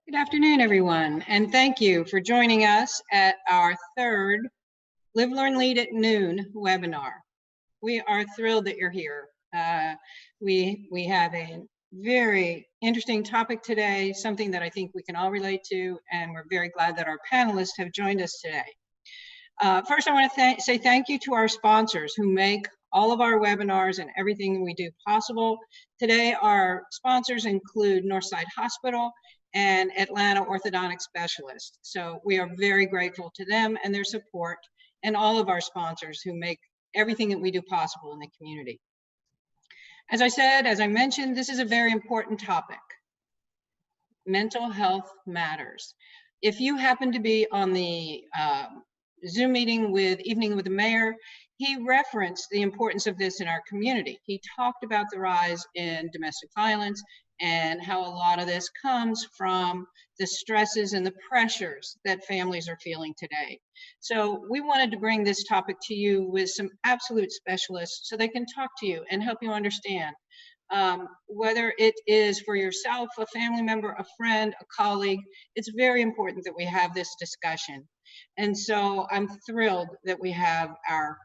Good afternoon, everyone, and thank you for joining us at our third Live, Learn, Lead at Noon webinar. We are thrilled that you're here. We have a very interesting topic today, something that I think we can all relate to, and we're very glad that our panelists have joined us today. First, I want to say thank you to our sponsors who make all of our webinars and everything we do possible. Today, our sponsors include Northside Hospital and Atlanta Orthodontic Specialists. So we are very grateful to them and their support, and all of our sponsors who make everything that we do possible in the community. As I mentioned, this is a very important topic. Mental health matters. If you happen to be on the Zoom meeting with Evening with the Mayor, he referenced the importance of this in our community. He talked about the rise in domestic violence and how a lot of this comes from the stresses and the pressures that families are feeling today. So we wanted to bring this topic to you with some absolute specialists so they can talk to you and help you understand whether it is for yourself, a family member, a friend, a colleague. It's very important that we have this discussion. And so I'm thrilled that we have our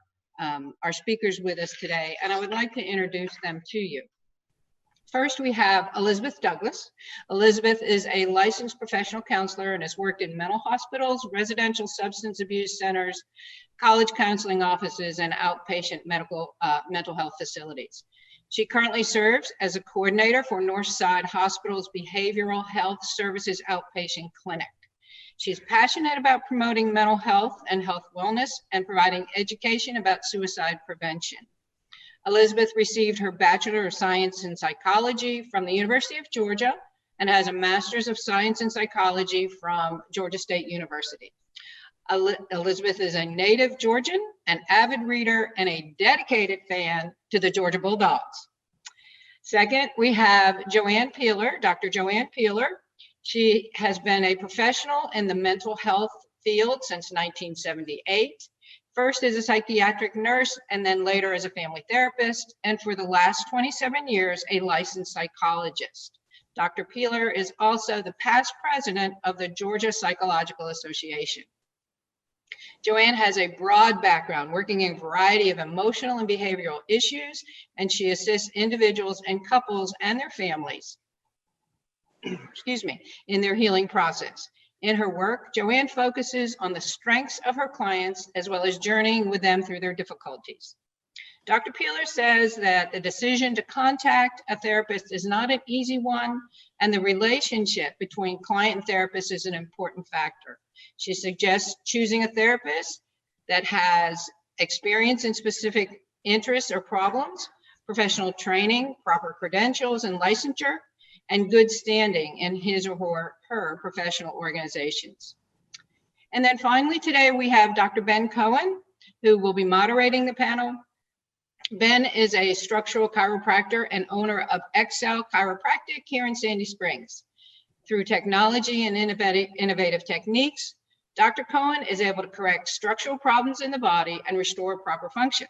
speakers with us today, and I would like to introduce them to you. First, we have Elizabeth Douglas. Elizabeth is a licensed professional counselor and has worked in mental hospitals, residential substance abuse centers, college counseling offices, and outpatient mental health facilities. She currently serves as a coordinator for Northside Hospital's Behavioral Health Services Outpatient Clinic. She's passionate about promoting mental health and health wellness and providing education about suicide prevention. Elizabeth received her Bachelor of Science in Psychology from the University of Georgia and has a Master's of Science in Psychology from Georgia State University. Elizabeth is a native Georgian, an avid reader, and a dedicated fan to the Georgia Bulldogs. Second, we have Joanne Peeler, Dr. Joanne Peeler. She has been a professional in the mental health field since 1978. First as a psychiatric nurse, and then later as a family therapist, and for the last 27 years, a licensed psychologist. Dr. Peeler is also the past president of the Georgia Psychological Association. Joanne has a broad background working in a variety of emotional and behavioral issues, and she assists individuals and couples and their families, in their healing process. In her work, Joanne focuses on the strengths of her clients as well as journeying with them through their difficulties. Dr. Peeler says that the decision to contact a therapist is not an easy one, and the relationship between client and therapist is an important factor. She suggests choosing a therapist that has experience in specific interests or problems, professional training, proper credentials and licensure, and good standing in his or her professional organizations. And then finally today we have Dr. Ben Cohen, who will be moderating the panel. Ben is a structural chiropractor and owner of Excel Chiropractic here in Sandy Springs. Through technology and innovative techniques, Dr. Cohen is able to correct structural problems in the body and restore proper function.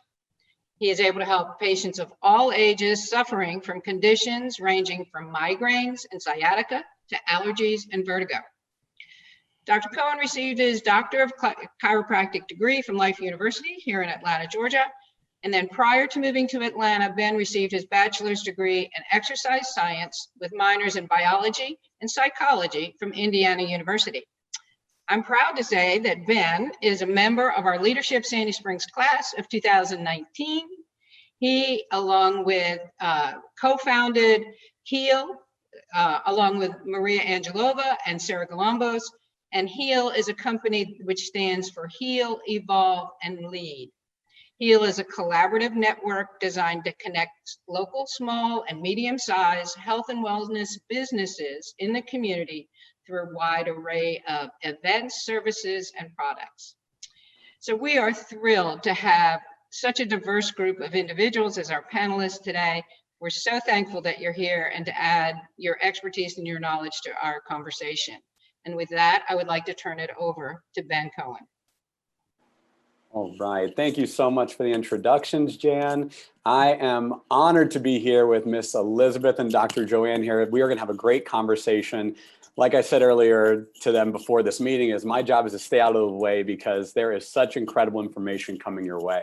He is able to help patients of all ages suffering from conditions ranging from migraines and sciatica to allergies and vertigo. Dr. Cohen received his Doctor of Chiropractic degree from Life University here in Atlanta, Georgia. And then prior to moving to Atlanta, Ben received his bachelor's degree in exercise science with minors in biology and psychology from Indiana University. I'm proud to say that Ben is a member of our Leadership Sandy Springs class of 2019. He, along with co-founded HEAL, along with Maria Angelova and Sarah Galambos, and HEAL is a company which stands for Heal, Evolve, and Lead. HEAL is a collaborative network designed to connect local, small, and medium-sized health and wellness businesses in the community through a wide array of events, services, and products. So we are thrilled to have such a diverse group of individuals as our panelists today. We're so thankful that you're here and to add your expertise and your knowledge to our conversation. And with that, I would like to turn it over to Ben Cohen. All right. Thank you so much for the introductions, Jan. I am honored to be here with Miss Elizabeth and Dr. Joanne here. We are going to have a great conversation. Like I said earlier to them before this meeting, is my job is to stay out of the way because there is such incredible information coming your way.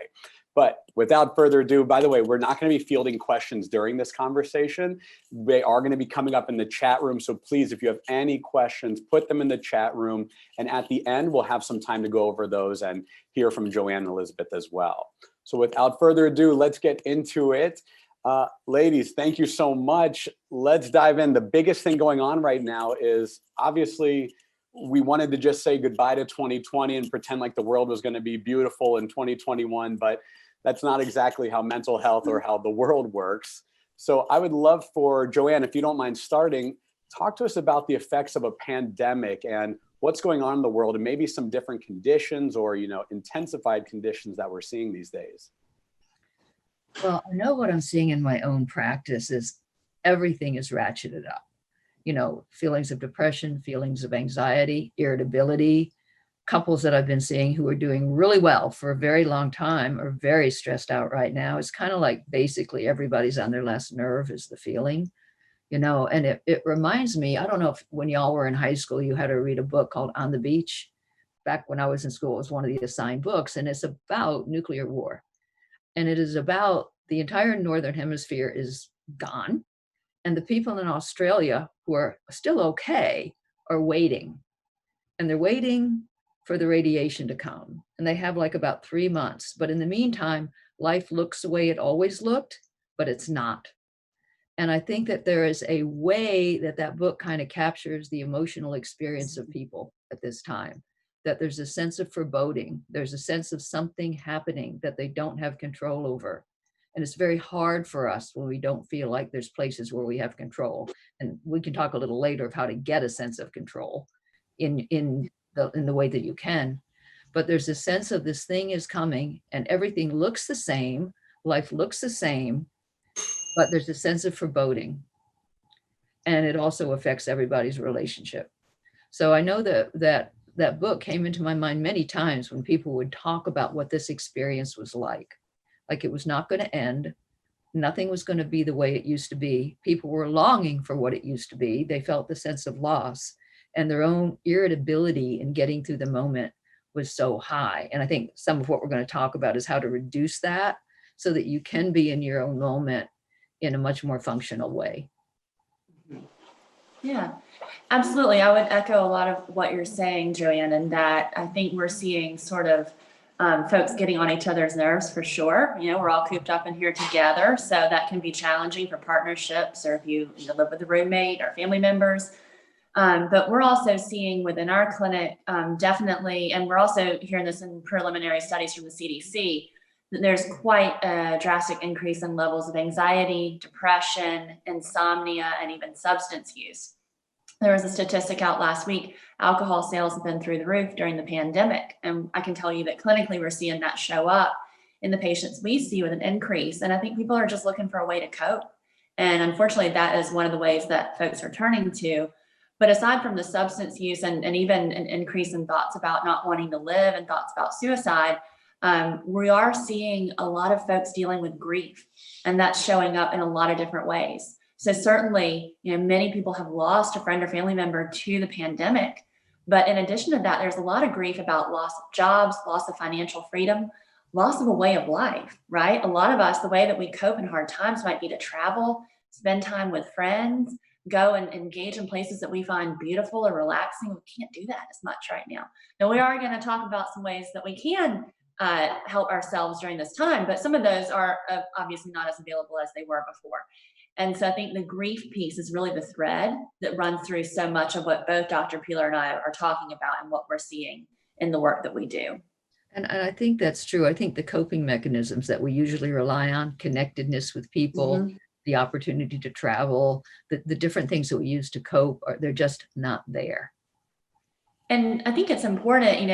But without further ado, by the way, we're not going to be fielding questions during this conversation. They are going to be coming up in the chat room. So please, if you have any questions, put them in the chat room. And at the end, we'll have some time to go over those and hear from Joanne and Elizabeth as well. So without further ado, let's get into it. Ladies, thank you so much. Let's dive in. The biggest thing going on right now is obviously we wanted to just say goodbye to 2020 and pretend like the world was going to be beautiful in 2021, but that's not exactly how mental health or how the world works. So I would love for Joanne, if you don't mind starting, talk to us about the effects of a pandemic and what's going on in the world and maybe some different conditions or, intensified conditions that we're seeing these days. Well, I know what I'm seeing in my own practice is everything is ratcheted up. Feelings of depression, feelings of anxiety, irritability. Couples that I've been seeing who are doing really well for a very long time are very stressed out right now. It's kind of like basically everybody's on their last nerve is the feeling, and it reminds me, I don't know if when y'all were in high school, you had to read a book called On the Beach. Back when I was in school, it was one of the assigned books, and it's about nuclear war. And it is about the entire Northern Hemisphere is gone. And the people in Australia who are still okay are waiting. And they're waiting for the radiation to come. And they have like about 3 months. But in the meantime, life looks the way it always looked, but it's not. And I think that there is a way that that book kind of captures the emotional experience of people at this time, that there's a sense of foreboding. There's a sense of something happening that they don't have control over. And it's very hard for us when we don't feel like there's places where we have control. And we can talk a little later of how to get a sense of control in the way that you can. But there's a sense of this thing is coming and everything looks the same. Life looks the same, but there's a sense of foreboding. And it also affects everybody's relationship. So I know that book came into my mind many times when people would talk about what this experience was like. Like it was not going to end. Nothing was going to be the way it used to be. People were longing for what it used to be. They felt the sense of loss and their own irritability in getting through the moment was so high. And I think some of what we're going to talk about is how to reduce that so that you can be in your own moment in a much more functional way. Yeah, absolutely. I would echo a lot of what you're saying, Joanne, and that I think we're seeing sort of folks getting on each other's nerves for sure. We're all cooped up in here together, so that can be challenging for partnerships or if you live with a roommate or family members. But we're also seeing within our clinic, definitely, and we're also hearing this in preliminary studies from the CDC, that there's quite a drastic increase in levels of anxiety, depression, insomnia, and even substance use. There was a statistic out last week, alcohol sales have been through the roof during the pandemic. And I can tell you that clinically we're seeing that show up in the patients we see with an increase. And I think people are just looking for a way to cope. And unfortunately, that is one of the ways that folks are turning to. But aside from the substance use and even an increase in thoughts about not wanting to live and thoughts about suicide, we are seeing a lot of folks dealing with grief, and that's showing up in a lot of different ways. So certainly, many people have lost a friend or family member to the pandemic. But in addition to that, there's a lot of grief about loss of jobs, loss of financial freedom, loss of a way of life, right? A lot of us, the way that we cope in hard times might be to travel, spend time with friends, go and engage in places that we find beautiful or relaxing. We can't do that as much right now. Now, we are going to talk about some ways that we can help ourselves during this time, but some of those are obviously not as available as they were before. And so I think the grief piece is really the thread that runs through so much of what both Dr. Peeler and I are talking about and what we're seeing in the work that we do. And I think that's true. I think the coping mechanisms that we usually rely on, connectedness with people, the opportunity to travel, the different things that we use to cope, they're just not there. And I think it's important,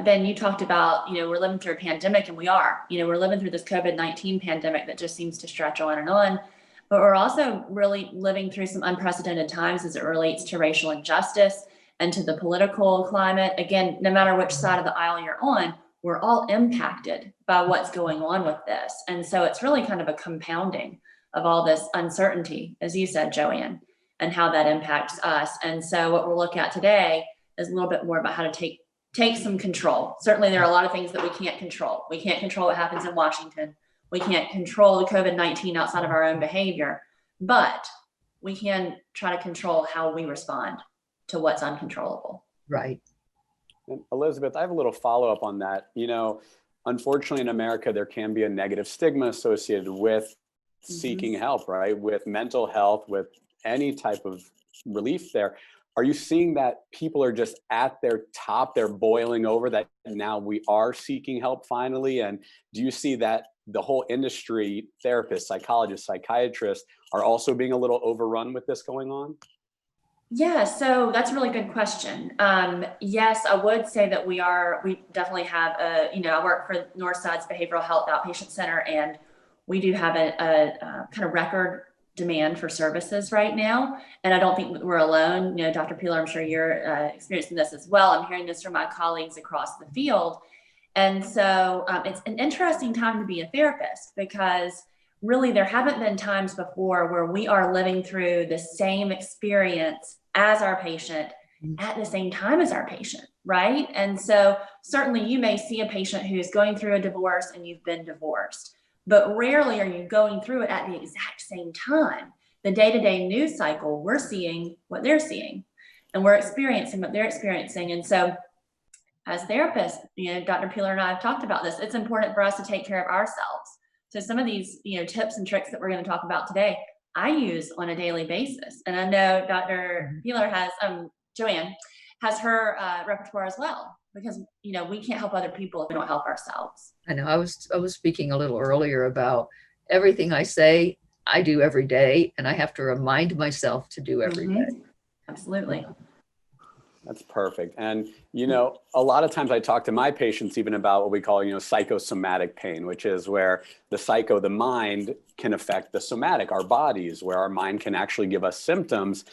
Ben, you talked about, we're living through a pandemic, and we are, we're living through this COVID-19 pandemic that just seems to stretch on and on. But we're also really living through some unprecedented times as it relates to racial injustice and to the political climate. Again, no matter which side of the aisle you're on, we're all impacted by what's going on with this. And so it's really kind of a compounding of all this uncertainty, as you said, Joanne, and how that impacts us. And so what we'll look at today is a little bit more about how to take some control. Certainly there are a lot of things that we can't control. We can't control what happens in Washington. We can't control the COVID-19 outside of our own behavior, but we can try to control how we respond to what's uncontrollable. Right. And Elizabeth, I have a little follow-up on that. You know, unfortunately in America, there can be a negative stigma associated with seeking help, right? With mental health, with any type of relief there. Are you seeing that people are just at their top, they're boiling over, that now we are seeking help finally? And do you see that the whole industry, therapists, psychologists, psychiatrists, are also being a little overrun with this going on? Yeah, so that's a really good question. Yes, I would say that we definitely have I work for Northside's Behavioral Health Outpatient Center, and we do have a kind of record demand for services right now. And I don't think we're alone. You know, Dr. Peeler, I'm sure you're experiencing this as well. I'm hearing this from my colleagues across the field. And so it's an interesting time to be a therapist, because really there haven't been times before where we are living through the same experience as our patient at the same time as our patient, right? And so certainly you may see a patient who is going through a divorce and you've been divorced, but rarely are you going through it at the exact same time. The day-to-day news cycle, we're seeing what they're seeing, and we're experiencing what they're experiencing. And so as therapists, you know, Dr. Peeler and I have talked about this, it's important for us to take care of ourselves. So some of these, tips and tricks that we're going to talk about today, I use on a daily basis. And I know Dr. Peeler has, Joanne has her repertoire as well, because, we can't help other people if we don't help ourselves. I know I was speaking a little earlier about everything I say, I do every day, and I have to remind myself to do every day. Absolutely. That's perfect. And, a lot of times I talk to my patients even about what we call, psychosomatic pain, which is where the mind can affect the somatic, our bodies, where our mind can actually give us symptoms.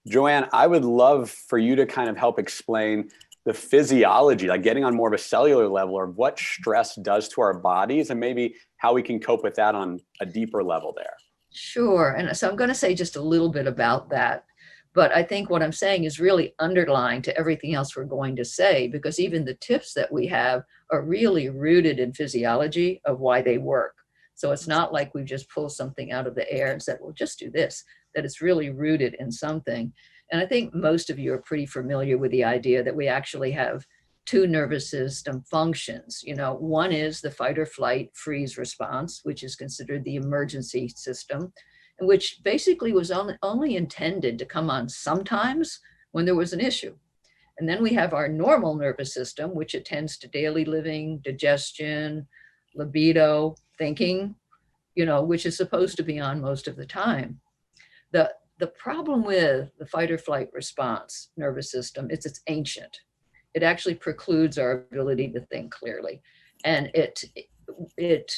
Joanne, I would love for you to kind of help explain the physiology, like getting on more of a cellular level, or what stress does to our bodies, and maybe how we can cope with that on a deeper level there. Sure. And so I'm going to say just a little bit about that. But I think what I'm saying is really underlying to everything else we're going to say, because even the tips that we have are really rooted in physiology of why they work. So it's not like we just pull something out of the air and said, well, just do this, that it's really rooted in something. And I think most of you are pretty familiar with the idea that we actually have two nervous system functions. One is the fight or flight freeze response, which is considered the emergency system, which basically was only intended to come on sometimes when there was an issue. And then we have our normal nervous system, which attends to daily living, digestion, libido, thinking, which is supposed to be on most of the time. The problem with the fight or flight response nervous system is it's ancient. It actually precludes our ability to think clearly. And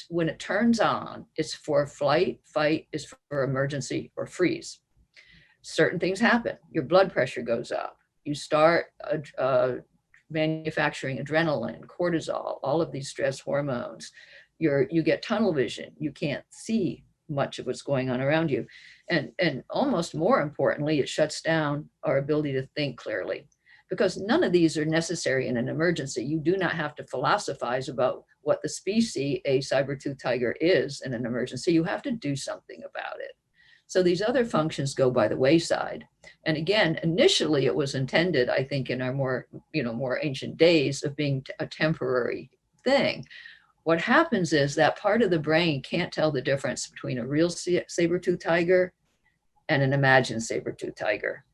when it turns on, it's for flight, fight is for emergency, or freeze. Certain things happen. Your blood pressure goes up. You start manufacturing adrenaline, cortisol, all of these stress hormones. You get tunnel vision. You can't see much of what's going on around you. And almost more importantly, it shuts down our ability to think clearly, because none of these are necessary in an emergency. You do not have to philosophize about what the species a saber-toothed tiger is in an emergency. You have to do something about it. So these other functions go by the wayside. And again, initially it was intended, I think, in our more ancient days of being a temporary thing. What happens is that part of the brain can't tell the difference between a real saber-toothed tiger and an imagined saber-toothed tiger.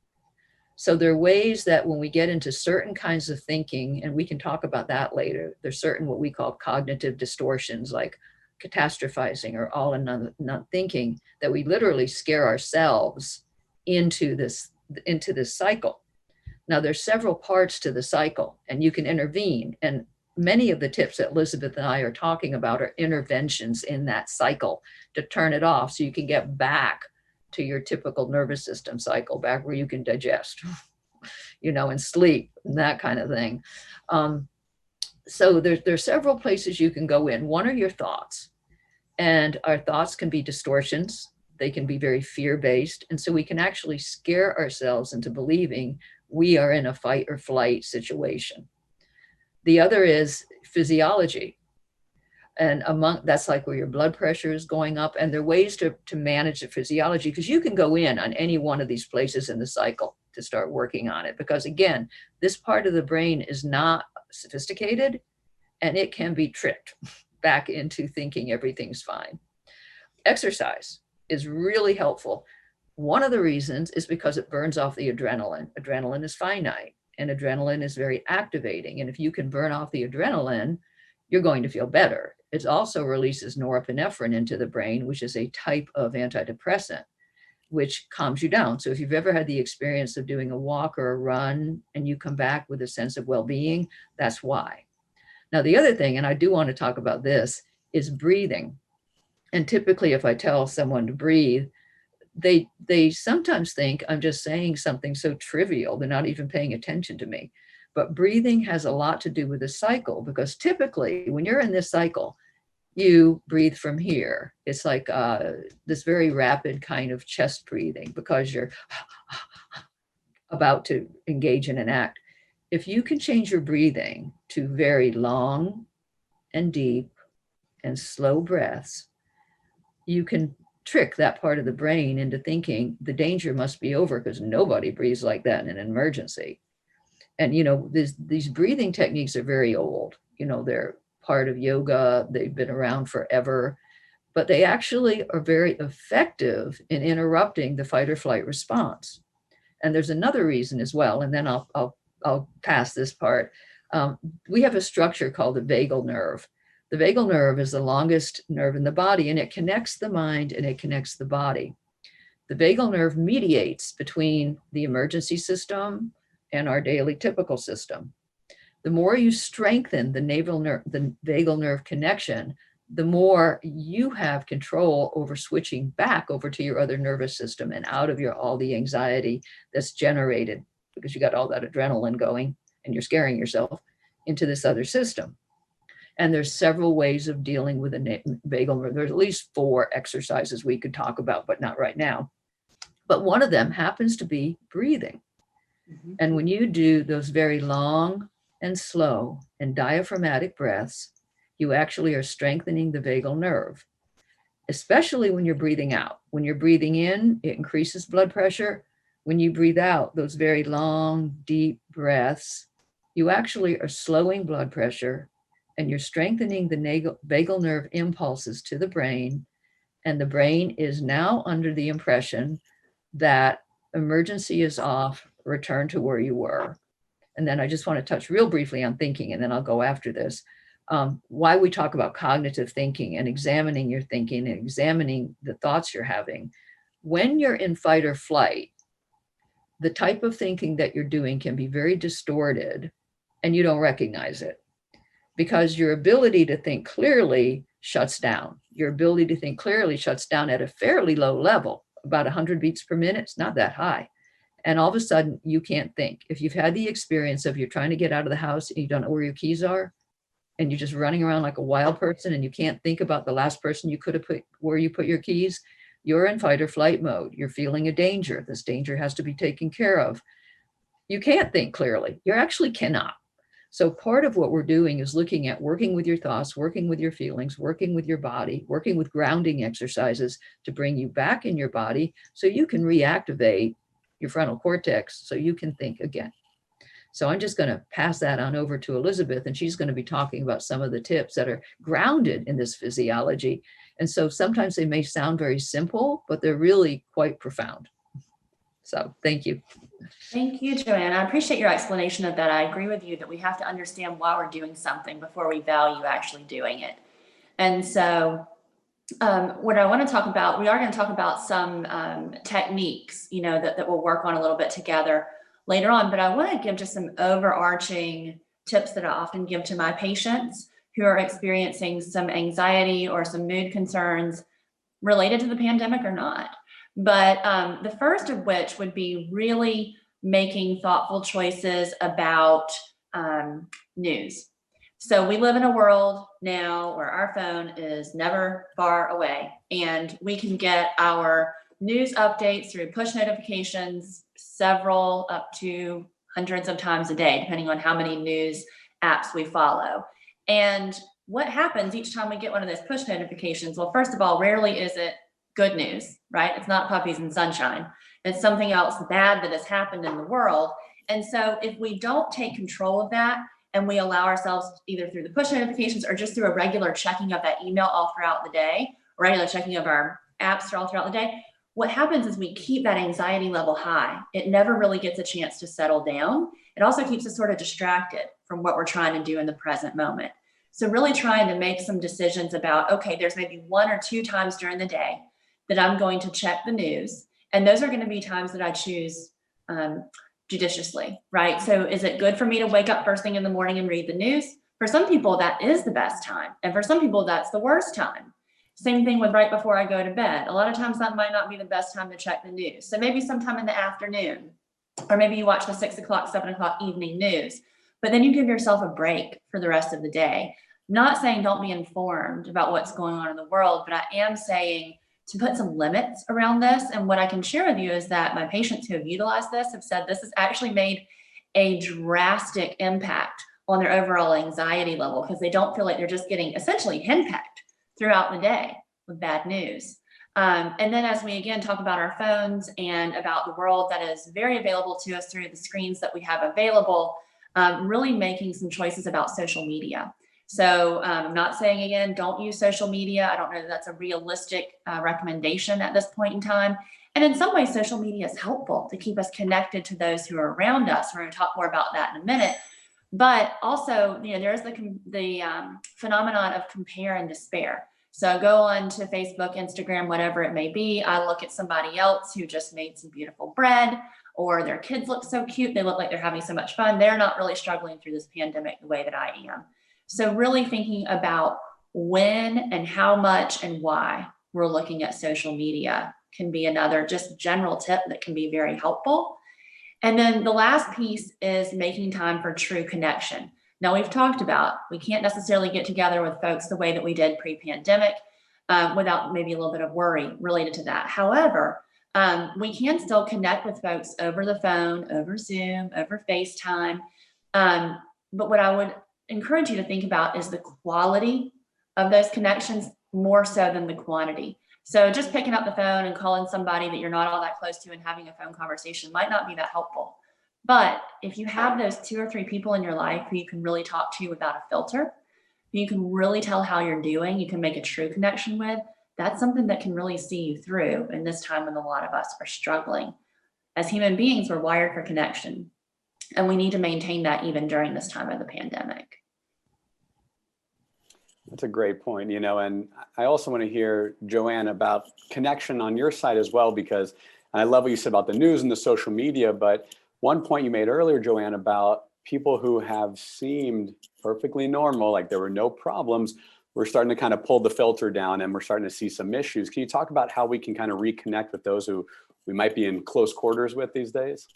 So there are ways that when we get into certain kinds of thinking, and we can talk about that later, there's certain what we call cognitive distortions, like catastrophizing or all or none thinking, that we literally scare ourselves into this cycle. Now there's several parts to the cycle, and you can intervene. And many of the tips that Elizabeth and I are talking about are interventions in that cycle to turn it off so you can get back to your typical nervous system cycle, back where you can digest, and sleep and that kind of thing. So there's several places you can go in. One are your thoughts, and our thoughts can be distortions. They can be very fear-based. And so we can actually scare ourselves into believing we are in a fight or flight situation. The other is physiology. And that's like where your blood pressure is going up. And there are ways to manage the physiology, because you can go in on any one of these places in the cycle to start working on it. Because again, this part of the brain is not sophisticated, and it can be tricked back into thinking everything's fine. Exercise is really helpful. One of the reasons is because it burns off the adrenaline. Adrenaline is finite, and adrenaline is very activating. And if you can burn off the adrenaline, you're going to feel better. It also releases norepinephrine into the brain, which is a type of antidepressant, which calms you down. So if you've ever had the experience of doing a walk or a run and you come back with a sense of well-being, that's why. Now, the other thing, and I do want to talk about this, is breathing. And typically, if I tell someone to breathe, they sometimes think I'm just saying something so trivial, they're not even paying attention to me. But breathing has a lot to do with the cycle, because typically when you're in this cycle, you breathe from here. It's like this very rapid kind of chest breathing, because you're about to engage in an act. If you can change your breathing to very long and deep and slow breaths, you can trick that part of the brain into thinking the danger must be over, because nobody breathes like that in an emergency. And, you know, these breathing techniques are very old. You know, they're part of yoga. They've been around forever, but they actually are very effective in interrupting the fight or flight response. And there's another reason as well, and then I'll pass this part. We have a structure called the vagal nerve. The vagal nerve is the longest nerve in the body, and it connects the mind and it connects the body. The vagal nerve mediates between the emergency system and our daily typical system. The more you strengthen the vagal nerve connection, the more you have control over switching back over to your other nervous system and out of all the anxiety that's generated because you got all that adrenaline going and you're scaring yourself into this other system. And there's several ways of dealing with a vagal nerve. There's at least 4 exercises we could talk about, but not right now. But one of them happens to be breathing. Mm-hmm. And when you do those very long and slow and diaphragmatic breaths, you actually are strengthening the vagal nerve, especially when you're breathing out. When you're breathing in, it increases blood pressure. When you breathe out, those very long, deep breaths, you actually are slowing blood pressure and you're strengthening the vagal nerve impulses to the brain. And the brain is now under the impression that emergency is off, return to where you were. And then I just want to touch real briefly on thinking, and then I'll go after this. Why we talk about cognitive thinking and examining your thinking and examining the thoughts you're having. When you're in fight or flight, the type of thinking that you're doing can be very distorted and you don't recognize it because your ability to think clearly shuts down. Your ability to think clearly shuts down at a fairly low level, about 100 beats per minute. It's not that high. And all of a sudden you can't think. If you've had the experience of you're trying to get out of the house and you don't know where your keys are, and you're just running around like a wild person and you can't think about the last person you could have put where you put your keys, you're in fight or flight mode. You're feeling a danger. This danger has to be taken care of. You can't think clearly. You actually cannot. So part of what we're doing is looking at working with your thoughts, working with your feelings, working with your body, working with grounding exercises to bring you back in your body so you can reactivate your frontal cortex so you can think again. So I'm just going to pass that on over to Elizabeth, and she's going to be talking about some of the tips that are grounded in this physiology. And so sometimes they may sound very simple, but they're really quite profound. So thank you. Thank you, Joanne. I appreciate your explanation of that. I agree with you that we have to understand why we're doing something before we value actually doing it. And so what I want to talk about, we are going to talk about some techniques, you know, that we'll work on a little bit together later on, but I want to give just some overarching tips that I often give to my patients who are experiencing some anxiety or some mood concerns related to the pandemic or not. But the first of which would be really making thoughtful choices about news. So we live in a world now where our phone is never far away, and we can get our news updates through push notifications, several up to hundreds of times a day, depending on how many news apps we follow. And what happens each time we get one of those push notifications? Well, first of all, rarely is it good news, right? It's not puppies and sunshine. It's something else bad that has happened in the world. And so if we don't take control of that, and we allow ourselves either through the push notifications or just through a regular checking of that email all throughout the day, or regular checking of our apps all throughout the day, what happens is we keep that anxiety level high. It never really gets a chance to settle down. It also keeps us sort of distracted from what we're trying to do in the present moment. So really trying to make some decisions about, okay, there's maybe 1 or 2 times during the day that I'm going to check the news. And those are going to be times that I choose judiciously, right? So is it good for me to wake up first thing in the morning and read the news? For some people, that is the best time. And for some people, that's the worst time. Same thing with right before I go to bed. A lot of times that might not be the best time to check the news. So maybe sometime in the afternoon, or maybe you watch the 6 o'clock, 7 o'clock evening news, but then you give yourself a break for the rest of the day. Not saying don't be informed about what's going on in the world, but I am saying to put some limits around this. And what I can share with you is that my patients who have utilized this have said this has actually made a drastic impact on their overall anxiety level, because they don't feel like they're just getting essentially henpecked throughout the day with bad news. And then as we again talk about our phones and about the world that is very available to us through the screens that we have available, really making some choices about social media. So I'm not saying, again, don't use social media. I don't know that that's a realistic recommendation at this point in time. And in some ways, social media is helpful to keep us connected to those who are around us. We're going to talk more about that in a minute. But also, you know, there's the phenomenon of compare and despair. So go on to Facebook, Instagram, whatever it may be. I look at somebody else who just made some beautiful bread, or their kids look so cute. They look like they're having so much fun. They're not really struggling through this pandemic the way that I am. So really thinking about when and how much and why we're looking at social media can be another just general tip that can be very helpful. And then the last piece is making time for true connection. Now, we've talked about we can't necessarily get together with folks the way that we did pre-pandemic without maybe a little bit of worry related to that. However, we can still connect with folks over the phone, over Zoom, over FaceTime. But what I would encourage you to think about is the quality of those connections more so than the quantity. So just picking up the phone and calling somebody that you're not all that close to and having a phone conversation might not be that helpful. But if you have those 2 or 3 people in your life who you can really talk to without a filter, who you can really tell how you're doing, you can make a true connection with, that's something that can really see you through in this time when a lot of us are struggling. As human beings, we're wired for connection, and we need to maintain that even during this time of the pandemic. That's a great point, you know, and I also want to hear, Joanne, about connection on your side as well, because I love what you said about the news and the social media, but one point you made earlier, Joanne, about people who have seemed perfectly normal, like there were no problems, we're starting to kind of pull the filter down and we're starting to see some issues. Can you talk about how we can kind of reconnect with those who we might be in close quarters with these days?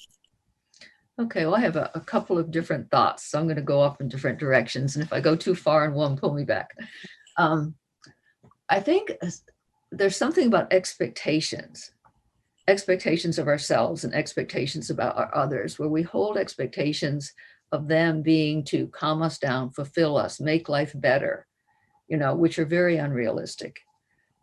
Okay, well, I have a couple of different thoughts, so I'm going to go off in different directions. And if I go too far in one, pull me back. I think there's something about expectations of ourselves and expectations about our others, where we hold expectations of them being to calm us down, fulfill us, make life better, you know, which are very unrealistic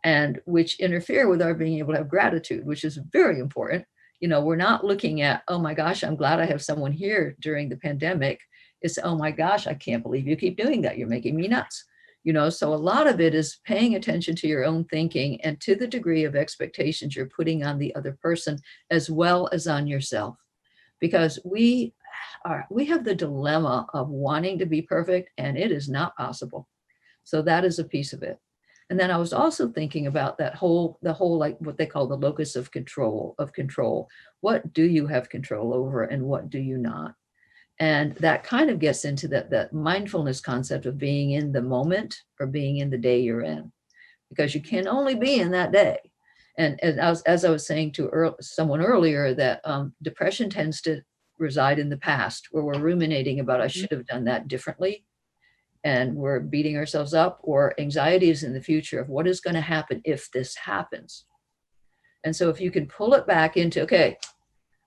and which interfere with our being able to have gratitude, which is very important. You know, we're not looking at, oh my gosh, I'm glad I have someone here during the pandemic. It's, oh my gosh, I can't believe you keep doing that. You're making me nuts. You know, so a lot of it is paying attention to your own thinking and to the degree of expectations you're putting on the other person as well as on yourself. Because we have the dilemma of wanting to be perfect, and it is not possible. So that is a piece of it. And then I was also thinking about the whole like what they call the locus of control. What do you have control over and what do you not? And that kind of gets into that mindfulness concept of being in the moment or being in the day you're in, because you can only be in that day. And as I was saying to someone earlier, that depression tends to reside in the past, where we're ruminating about I should have done that differently. and we're beating ourselves up, or anxiety is in the future of what is going to happen if this happens. And so if you can pull it back into, okay,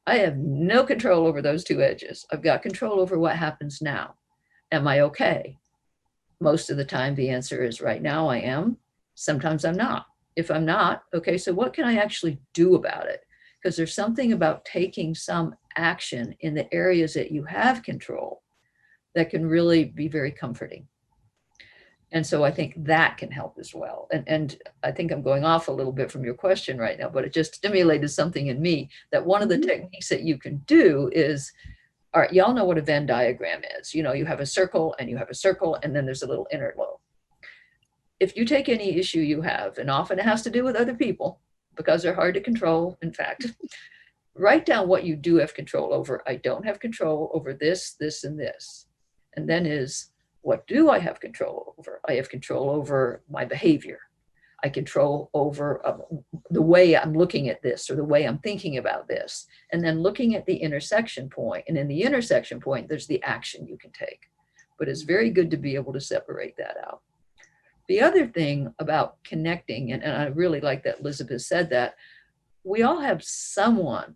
I have no control over those two edges. I've got control over what happens now. Am I okay? Most of the time, the answer is right now I am. Sometimes I'm not. If I'm not, okay, so what can I actually do about it? Because there's something about taking some action in the areas that you have control that can really be very comforting. And so I think that can help as well. And I think I'm going off a little bit from your question right now, but it just stimulated something in me that one of the techniques that you can do is, all right, y'all know what a Venn diagram is. You know, you have a circle and you have a circle, and then there's a little interlobe. If you take any issue you have, and often it has to do with other people because they're hard to control, in fact, write down what you do have control over. I don't have control over this, this, and this. And then is, what do I have control over? I have control over my behavior. I control over the way I'm looking at this or the way I'm thinking about this. And then looking at the intersection point. And in the intersection point, there's the action you can take. But it's very good to be able to separate that out. The other thing about connecting, and I really like that Elizabeth said that, we all have someone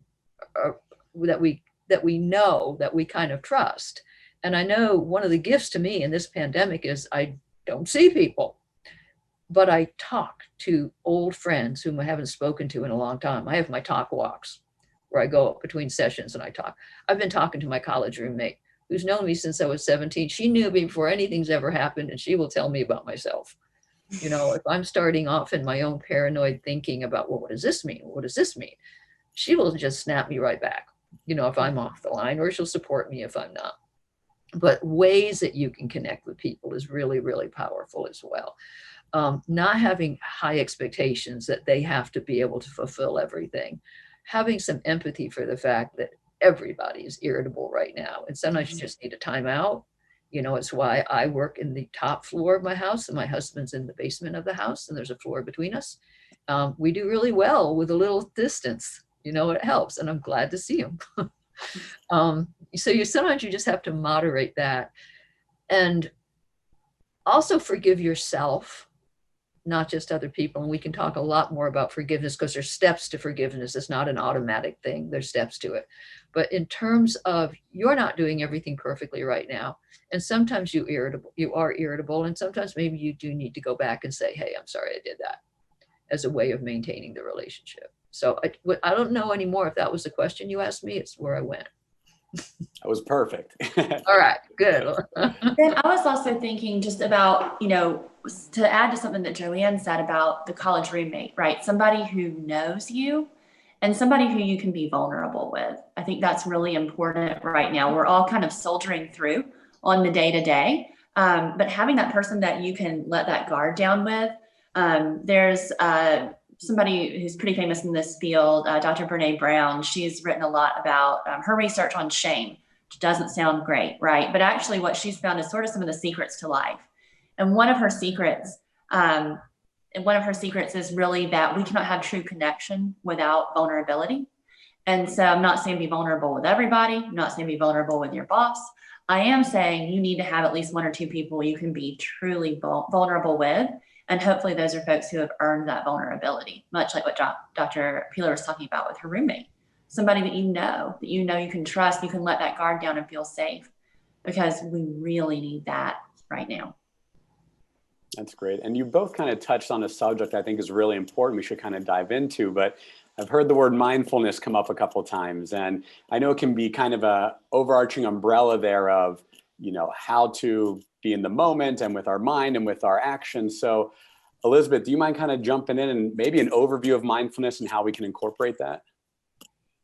that we know that we kind of trust. And I know one of the gifts to me in this pandemic is I don't see people, but I talk to old friends whom I haven't spoken to in a long time. I have my talk walks where I go up between sessions and I talk. I've been talking to my college roommate who's known me since I was 17. She knew me before anything's ever happened, and she will tell me about myself. You know, if I'm starting off in my own paranoid thinking about, well, what does this mean? What does this mean? She will just snap me right back, you know, if I'm off the line, or she'll support me if I'm not. But ways that you can connect with people is really, really powerful as well. Not having high expectations that they have to be able to fulfill everything. Having some empathy for the fact that everybody is irritable right now. And sometimes you just need a timeout. You know, it's why I work in the top floor of my house and my husband's in the basement of the house, and there's a floor between us. We do really well with a little distance. You know, it helps, and I'm glad to see him. So sometimes you just have to moderate that, and also forgive yourself, not just other people. And we can talk a lot more about forgiveness because there's steps to forgiveness. It's not an automatic thing. There's steps to it. But in terms of, you're not doing everything perfectly right now. And sometimes you are irritable. And sometimes maybe you do need to go back and say, hey, I'm sorry I did that, as a way of maintaining the relationship. So I don't know anymore if that was the question you asked me. It's where I went. That was perfect. All right, good. Then I was also thinking just about, you know, to add to something that Joanne said about the college roommate, right? Somebody who knows you and somebody who you can be vulnerable with. I think that's really important right now. We're all kind of soldiering through on the day to day, but having that person that you can let that guard down with. There's somebody who's pretty famous in this field, Dr. Brene Brown. She's written a lot about her research on shame, which doesn't sound great, right? But actually what she's found is sort of some of the secrets to life. And one of her secrets is really that we cannot have true connection without vulnerability. And so I'm not saying be vulnerable with everybody. I'm not saying be vulnerable with your boss. I am saying you need to have at least one or two people you can be truly vulnerable with. And hopefully those are folks who have earned that vulnerability, much like what Dr. Peeler was talking about with her roommate. Somebody that you can trust, you can let that guard down and feel safe, because we really need that right now. That's great. And you both kind of touched on a subject I think is really important we should kind of dive into, but I've heard the word mindfulness come up a couple of times, and I know it can be kind of a overarching umbrella there of, you know, how to be in the moment and with our mind and with our actions. So Elizabeth, do you mind kind of jumping in and maybe an overview of mindfulness and how we can incorporate that?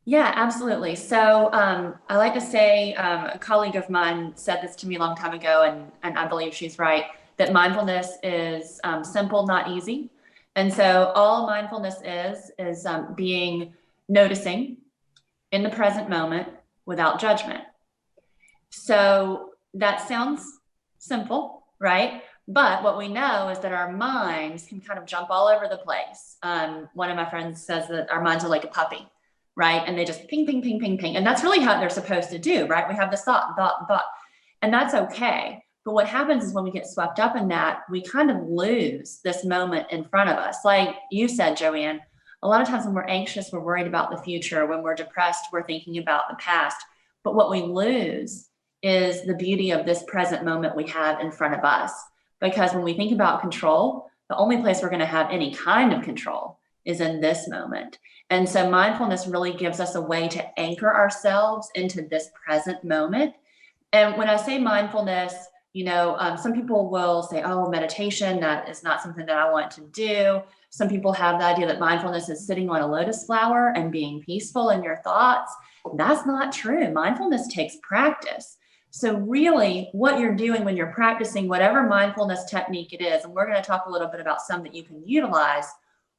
Yeah, absolutely. So I like to say, a colleague of mine said this to me a long time ago, and I believe she's right, that mindfulness is simple, not easy. And so all mindfulness is noticing in the present moment without judgment. So that sounds simple, right? But what we know is that our minds can kind of jump all over the place. One of my friends says that our minds are like a puppy, right? And they just ping, ping, ping, ping, ping. And that's really how they're supposed to do, right? We have this thought. And that's okay. But what happens is when we get swept up in that, we kind of lose this moment in front of us. Like you said, Joanne, a lot of times when we're anxious, we're worried about the future. When we're depressed, we're thinking about the past. But what we lose is the beauty of this present moment we have in front of us. Because when we think about control, the only place we're going to have any kind of control is in this moment. And so mindfulness really gives us a way to anchor ourselves into this present moment. And when I say mindfulness, some people will say, oh, meditation, that is not something that I want to do. Some people have the idea that mindfulness is sitting on a lotus flower and being peaceful in your thoughts. That's not true. Mindfulness takes practice. So really what you're doing when you're practicing whatever mindfulness technique it is, and we're going to talk a little bit about some that you can utilize,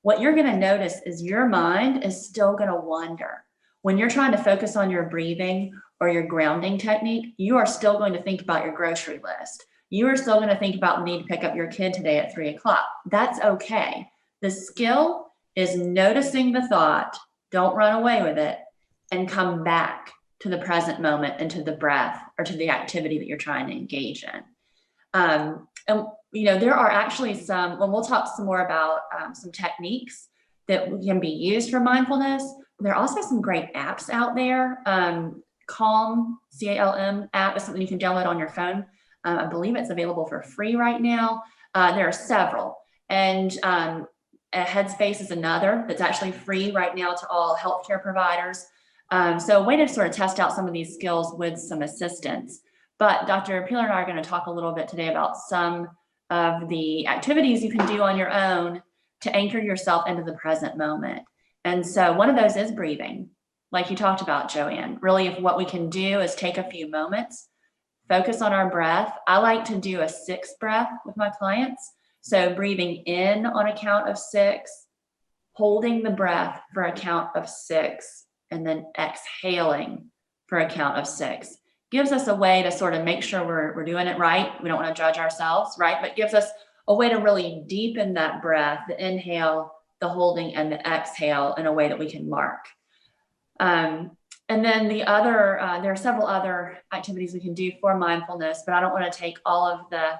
what you're going to notice is your mind is still going to wander. When you're trying to focus on your breathing or your grounding technique, you are still going to think about your grocery list. You are still going to think about the need to pick up your kid today at 3 o'clock. That's okay. The skill is noticing the thought, don't run away with it, and come back to the present moment and to the breath or to the activity that you're trying to engage in. There are actually we'll talk some more about some techniques that can be used for mindfulness. There are also some great apps out there. Calm, C-A-L-M app is something you can download on your phone. I believe it's available for free right now. There are several. And Headspace is another that's actually free right now to all healthcare providers. So a way to sort of test out some of these skills with some assistance. But Dr. Peeler and I are going to talk a little bit today about some of the activities you can do on your own to anchor yourself into the present moment. And so one of those is breathing, like you talked about, Joanne. Really, if what we can do is take a few moments, focus on our breath. I like to do a 6 breath with my clients. So breathing in on a count of 6, holding the breath for a count of 6, and then exhaling for a count of 6. Gives us a way to sort of make sure we're doing it right. We don't want to judge ourselves, right? But gives us a way to really deepen that breath, the inhale, the holding, and the exhale in a way that we can mark. And then there are several other activities we can do for mindfulness, but I don't want to take all of the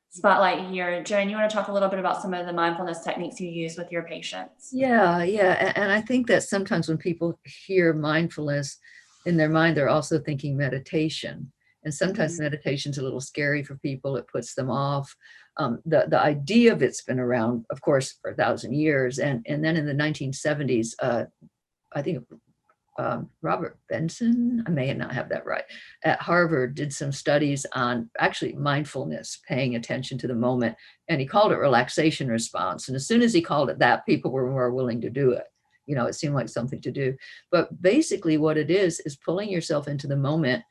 spotlight here. Joanne, you want to talk a little bit about some of the mindfulness techniques you use with your patients? Yeah. And I think that sometimes when people hear mindfulness, in their mind, they're also thinking meditation. And sometimes meditation's a little scary for people. It puts them off. The idea of it's been around, of course, for 1,000 years. And then in the 1970s, I think Robert Benson, I may not have that right, at Harvard did some studies on actually mindfulness, paying attention to the moment. And he called it relaxation response. And as soon as he called it that, people were more willing to do it. It seemed like something to do. But basically what it is pulling yourself into the moment,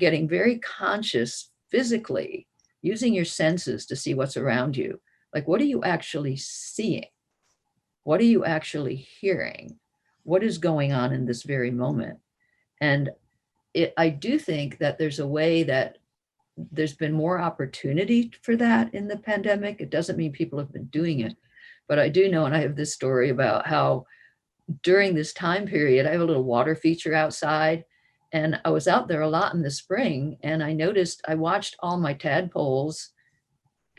getting very conscious physically, using your senses to see what's around you. Like, what are you actually seeing? What are you actually hearing? What is going on in this very moment? And I do think that there's a way that there's been more opportunity for that in the pandemic. It doesn't mean people have been doing it, but I do know, and I have this story about how during this time period, I have a little water feature outside, and I was out there a lot in the spring, and I watched all my tadpoles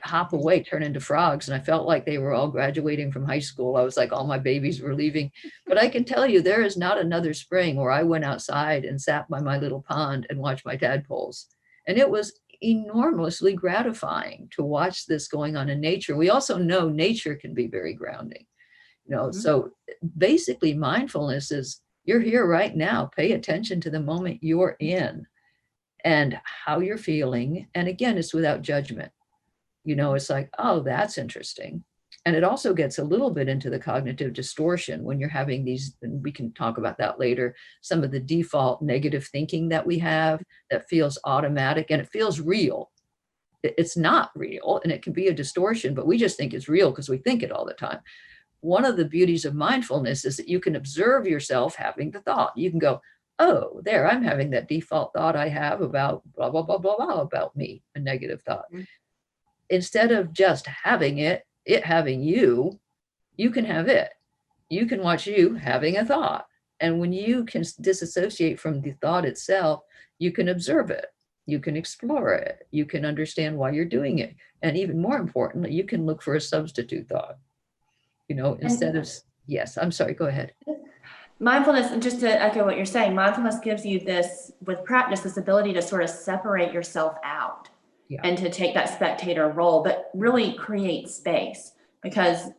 hop away, turn into frogs, and I felt like they were all graduating from high school. I was like, all my babies were leaving. But I can tell you, there is not another spring where I went outside and sat by my little pond and watched my tadpoles. And it was enormously gratifying to watch this going on in nature. We also know nature can be very grounding. So basically mindfulness is you're here right now. Pay attention to the moment you're in and how you're feeling. And again, it's without judgment. It's like, oh, that's interesting. And it also gets a little bit into the cognitive distortion when you're having these, and we can talk about that later, some of the default negative thinking that we have that feels automatic and it feels real. It's not real, and it can be a distortion, but we just think it's real because we think it all the time. One of the beauties of mindfulness is that you can observe yourself having the thought. You can go, oh, there, I'm having that default thought I have about blah, blah, blah, blah, blah about me, a negative thought. Instead of just having it having you can have it. You can watch you having a thought. And when you can disassociate from the thought itself, you can observe it. You can explore it. You can understand why you're doing it. And even more importantly, you can look for a substitute thought, instead of, yes, I'm sorry, go ahead. Mindfulness, and just to echo what you're saying, mindfulness gives you this, with practice, this ability to sort of separate yourself out and to take that spectator role, but really create space. Because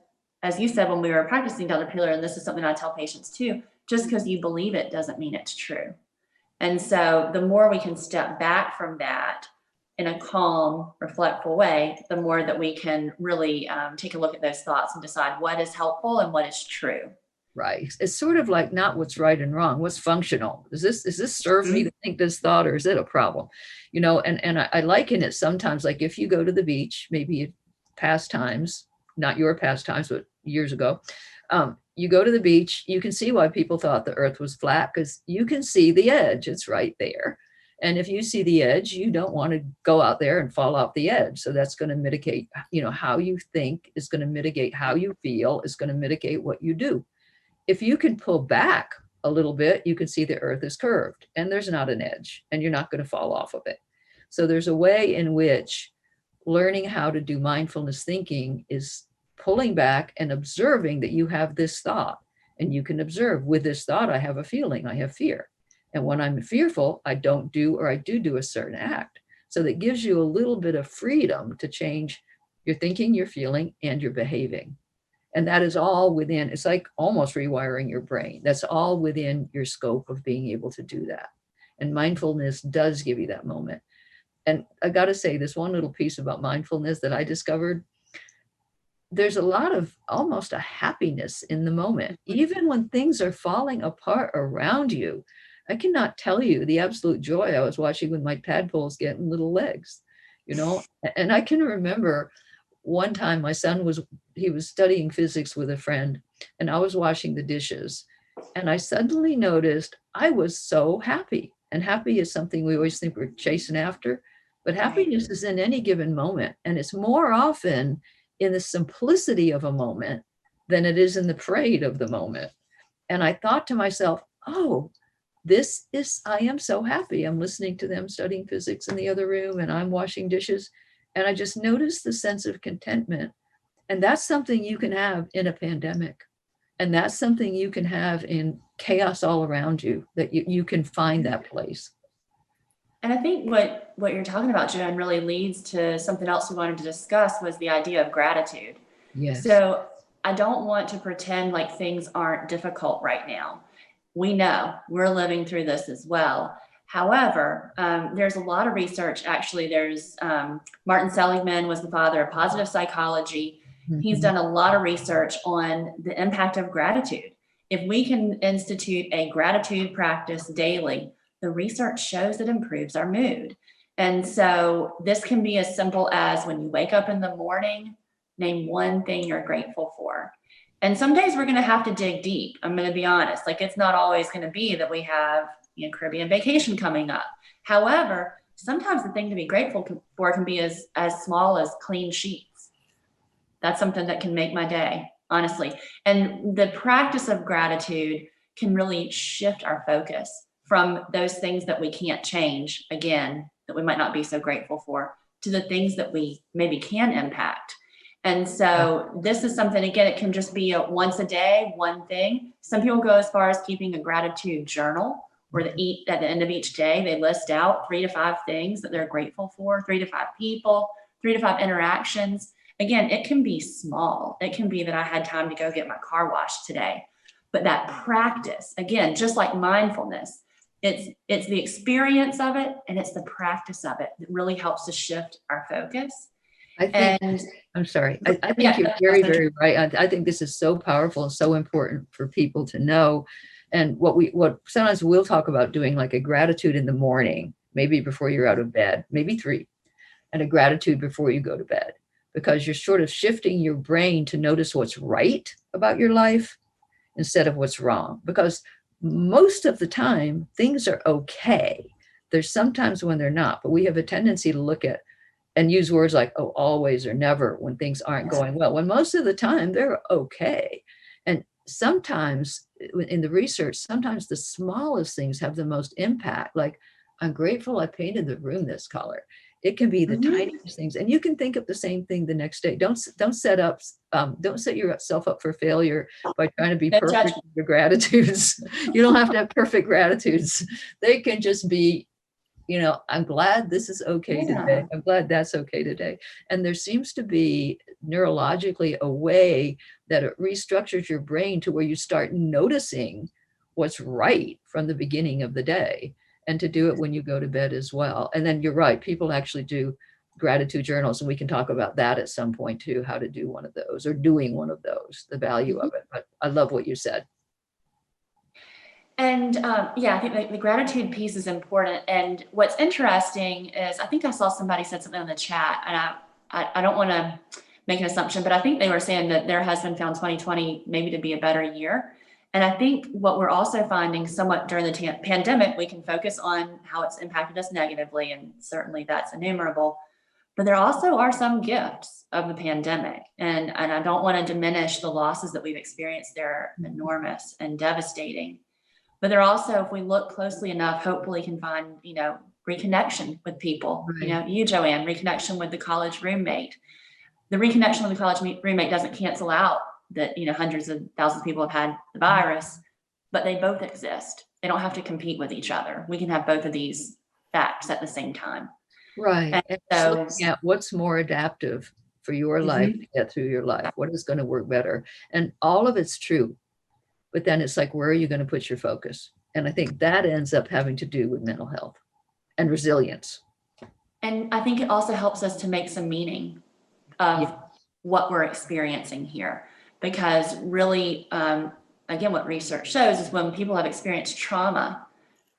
as you said, when we were practicing, Dr. Peeler, and this is something I tell patients too, just because you believe it doesn't mean it's true. And so the more we can step back from that in a calm, reflectful way, the more that we can really take a look at those thoughts and decide what is helpful and what is true. Right. It's sort of like not what's right and wrong, what's functional. Is this serve me to think this thought, or is it a problem? And I liken it sometimes, like if you go to the beach, maybe past times, not your past times, but years ago, you go to the beach, you can see why people thought the earth was flat, because you can see the edge. It's right there. And if you see the edge, you don't want to go out there and fall off the edge. So that's going to mitigate, how you think is going to mitigate how you feel, is going to mitigate what you do. If you can pull back a little bit, you can see the earth is curved and there's not an edge and you're not going to fall off of it. So there's a way in which learning how to do mindfulness thinking is pulling back and observing that you have this thought, and you can observe, with this thought, I have a feeling, I have fear. And when I'm fearful, I don't do, or I do a certain act. So that gives you a little bit of freedom to change your thinking, your feeling, and your behaving. And that is all within, it's like almost rewiring your brain. That's all within your scope of being able to do that. And mindfulness does give you that moment. And I got to say, this one little piece about mindfulness that I discovered, there's a lot of almost a happiness in the moment, even when things are falling apart around you. I cannot tell you the absolute joy I was watching with my tadpoles getting little legs, and I can remember one time my son was studying physics with a friend, and I was washing the dishes, and I suddenly noticed I was so happy. And happy is something we always think we're chasing after, but happiness is in any given moment. And it's more often in the simplicity of a moment than it is in the parade of the moment. And I thought to myself, oh, I am so happy. I'm listening to them studying physics in the other room, and I'm washing dishes. And I just noticed the sense of contentment. And that's something you can have in a pandemic. And that's something you can have in chaos all around you, that you can find that place. And I think what you're talking about, Joanne, really leads to something else we wanted to discuss, was the idea of gratitude. Yes. So I don't want to pretend like things aren't difficult right now. We know we're living through this as well. However, there's a lot of research. Actually, there's Martin Seligman was the father of positive psychology. Mm-hmm. He's done a lot of research on the impact of gratitude. If we can institute a gratitude practice daily, the research shows it improves our mood. And so this can be as simple as, when you wake up in the morning, name one thing you're grateful for. And some days we're going to have to dig deep. I'm going to be honest. Like, it's not always going to be that we have Caribbean vacation coming up. However, sometimes the thing to be grateful for can be as small as clean sheets. That's something that can make my day, honestly. And the practice of gratitude can really shift our focus from those things that we can't change, again, that we might not be so grateful for, to the things that we maybe can impact. And so this is something, again, it can just be once a day, one thing. Some people go as far as keeping a gratitude journal, where at the end of each day, they list out 3 to 5 things that they're grateful for, 3 to 5 people, 3 to 5 interactions. Again, it can be small. It can be that I had time to go get my car washed today. But that practice, again, just like mindfulness, it's the experience of it, and it's the practice of it that really helps to shift our focus. I'm sorry. I think you're very, very right. I think this is so powerful and so important for people to know. And what sometimes we'll talk about doing, like a gratitude in the morning, maybe before you're out of bed, maybe 3, and a gratitude before you go to bed, because you're sort of shifting your brain to notice what's right about your life instead of what's wrong. Because most of the time things are okay. There's sometimes when they're not, but we have a tendency to look at and use words like, oh, always or never, when things aren't going well, when most of the time they're okay. And sometimes in the research, sometimes the smallest things have the most impact. Like, I'm grateful I painted the room this color. It can be the tiniest things, and you can think of the same thing the next day. Don't set yourself up for failure by trying to be No perfect judgment. with your gratitudes. You don't have to have perfect gratitudes. They can just be, I'm glad this is okay today. I'm glad that's okay today. And there seems to be neurologically a way that it restructures your brain to where you start noticing what's right from the beginning of the day, and to do it when you go to bed as well. And then you're right, people actually do gratitude journals, and we can talk about that at some point too, how to do one of those, or doing one of those, the value of it. But I love what you said. And yeah, I think the gratitude piece is important. And what's interesting is, I think I saw somebody said something in the chat, and I don't want to make an assumption, but I think they were saying that their husband found 2020 maybe to be a better year. And I think what we're also finding somewhat during the pandemic, we can focus on how it's impacted us negatively, and certainly that's innumerable. But there also are some gifts of the pandemic. And I don't want to diminish the losses that we've experienced. They're enormous and devastating. But they're also, if we look closely enough, hopefully can find, reconnection with people. Right. You, Joanne, reconnection with the college roommate. The reconnection with the college roommate doesn't cancel out that, hundreds of thousands of people have had the virus, but they both exist. They don't have to compete with each other. We can have both of these facts at the same time. Right. And And so, looking at what's more adaptive for your life to get through your life, what is going to work better. And all of it's true. But then it's like, where are you going to put your focus? And I think that ends up having to do with mental health and resilience. and I think it also helps us to make some meaning of what we're experiencing here. Because really, again, what research shows is when people have experienced trauma,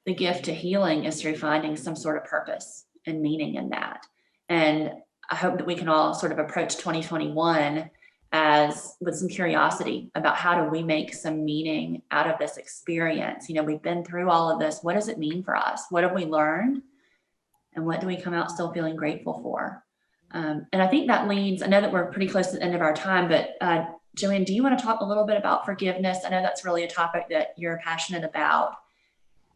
the gift to healing is through finding some sort of purpose and meaning in that. And I hope that we can all sort of approach 2021 as with some curiosity about how do we make some meaning out of this experience. We've been through all of this. What does it mean for us? What have we learned? And what do we come out still feeling grateful for? And I think that leads, I know that we're pretty close to the end of our time, but Joanne, do you want to talk a little bit about forgiveness? I know that's really a topic that you're passionate about.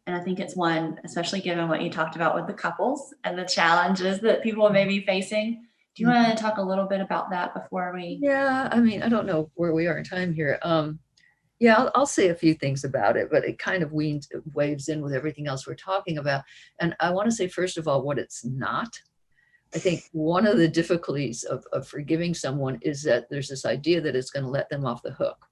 And I think it's one, especially given what you talked about with the couples and the challenges that people may be facing. Do you want to talk a little bit about that before we? Yeah, I mean, I don't know where we are in time here. Yeah, I'll say a few things about it, but it kind of waves in with everything else we're talking about. And I want to say, first of all, what it's not. I think one of the difficulties of forgiving someone is that there's this idea that it's going to let them off the hook.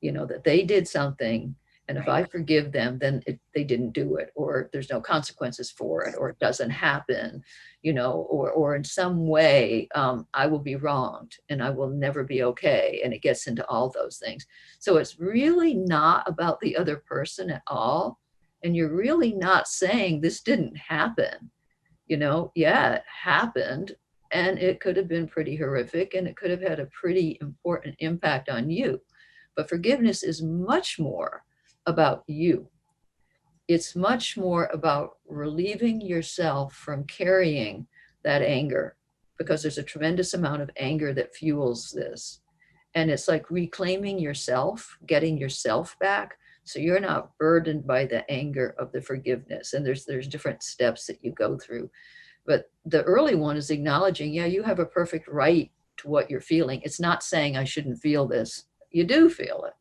That they did something, and if I forgive them, then they didn't do it, or there's no consequences for it, or it doesn't happen, or in some way I will be wronged and I will never be okay. And it gets into all those things. So it's really not about the other person at all. And you're really not saying this didn't happen. Yeah, it happened, and it could have been pretty horrific, and it could have had a pretty important impact on you. But forgiveness is much more about you. It's much more about relieving yourself from carrying that anger, because there's a tremendous amount of anger that fuels this. And it's like reclaiming yourself, getting yourself back, so you're not burdened by the anger of the forgiveness. And there's different steps that you go through. But the early one is acknowledging, yeah, you have a perfect right to what you're feeling. It's not saying I shouldn't feel this. You do feel it,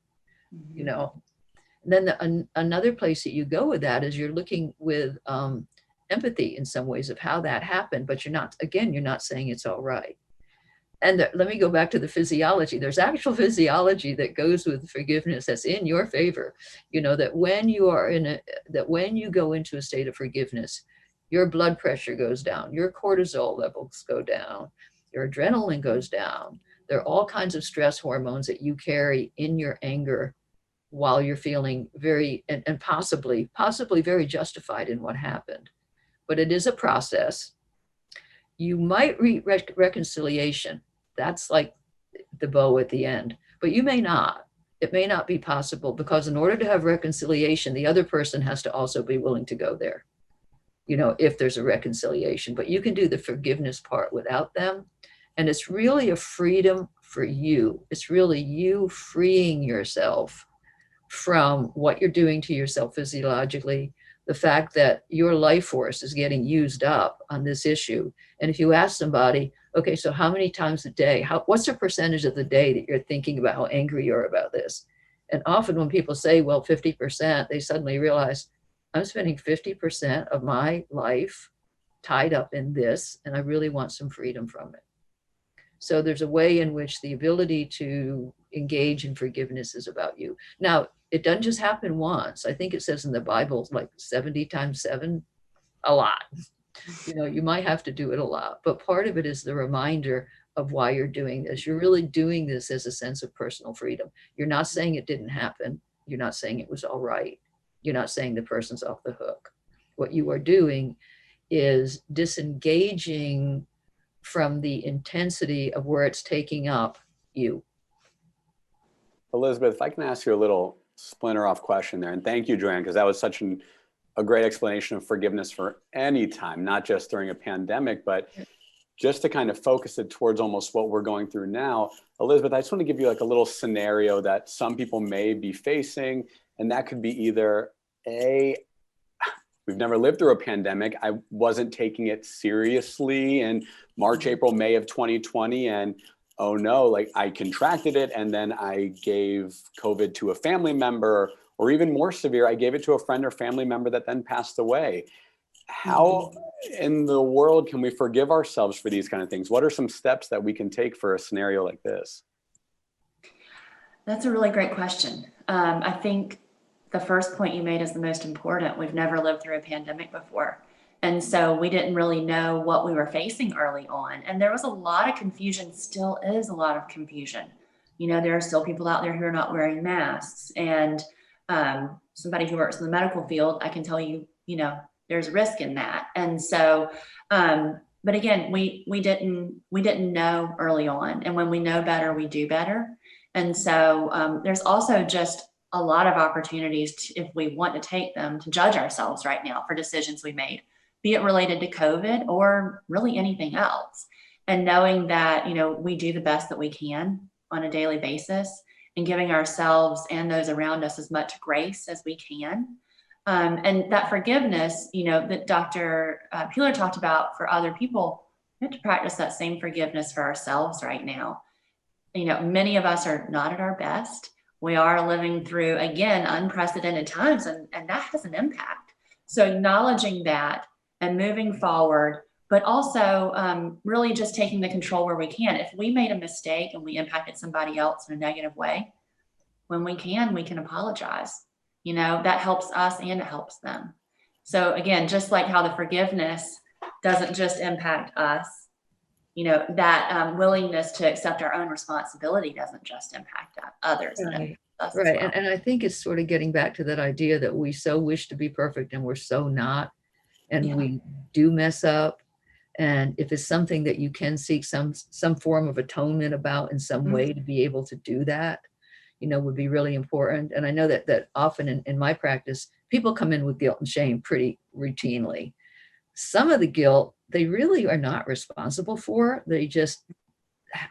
And then another place that you go with that is you're looking with empathy in some ways of how that happened, but you're not saying it's all right. And let me go back to the physiology. There's actual physiology that goes with forgiveness that's in your favor. That when you go into a state of forgiveness, your blood pressure goes down, your cortisol levels go down, your adrenaline goes down. There are all kinds of stress hormones that you carry in your anger while you're feeling very, and possibly very justified in what happened. But it is a process. You might reach reconciliation. That's like the bow at the end, but you may not. It may not be possible, because in order to have reconciliation, the other person has to also be willing to go there, if there's a reconciliation. But you can do the forgiveness part without them. And it's really a freedom for you. It's really you freeing yourself from what you're doing to yourself physiologically, the fact that your life force is getting used up on this issue. And if you ask somebody, okay, so how many times a day, what's the percentage of the day that you're thinking about how angry you are about this? And often when people say, well, 50%, they suddenly realize I'm spending 50% of my life tied up in this, and I really want some freedom from it. So there's a way in which the ability to engage in forgiveness is about you. Now, it doesn't just happen once. I think it says in the Bible, like 70 times 7, a lot. You know, you might have to do it a lot, but part of it is the reminder of why you're doing this. You're really doing this as a sense of personal freedom. You're not saying it didn't happen. You're not saying it was all right. You're not saying the person's off the hook. What you are doing is disengaging from the intensity of where it's taking up you. Elizabeth, if I can ask you a little splinter off question there, and thank you, Joanne, because that was such a great explanation of forgiveness for any time, not just during a pandemic, but just to kind of focus it towards almost what we're going through now. Elizabeth, I just want to give you like a little scenario that some people may be facing, and that could be either we've never lived through a pandemic. I wasn't taking it seriously in March, April, May of 2020. And oh no, like I contracted it and then I gave COVID to a family member, or even more severe, I gave it to a friend or family member that then passed away. How in the world can we forgive ourselves for these kind of things? What are some steps that we can take for a scenario like this? That's a really great question. I think the first point you made is the most important. We've never lived through a pandemic before. And so we didn't really know what we were facing early on. And there was a lot of confusion, still is a lot of confusion. You know, there are still people out there who are not wearing masks. And somebody who works in the medical field, I can tell you, you know, there's risk in that. And so, but again, we didn't know early on. And when we know better, we do better. And so there's also just a lot of opportunities to, if we want to take them, to judge ourselves right now for decisions we made, be it related to COVID or really anything else. And knowing that, you know, we do the best that we can on a daily basis and giving ourselves and those around us as much grace as we can. And that forgiveness, you know, that Dr. Peeler talked about for other people, we have to practice that same forgiveness for ourselves right now. You know, many of us are not at our best. We are living through, again, unprecedented times, and that has an impact. So acknowledging that and moving forward, but also really just taking the control where we can. If we made a mistake and we impacted somebody else in a negative way, when we can apologize. You know, that helps us and it helps them. So again, just like how the forgiveness doesn't just impact us, you know, that willingness to accept our own responsibility doesn't just impact others. Right. Us Right. as well. And I think it's sort of getting back to that idea that we so wish to be perfect and we're so not, and we do mess up. And if it's something that you can seek some form of atonement about in some way to be able to do that, you know, would be really important. And I know that often in my practice, people come in with guilt and shame pretty routinely. Some of the guilt, they really are not responsible for. They just,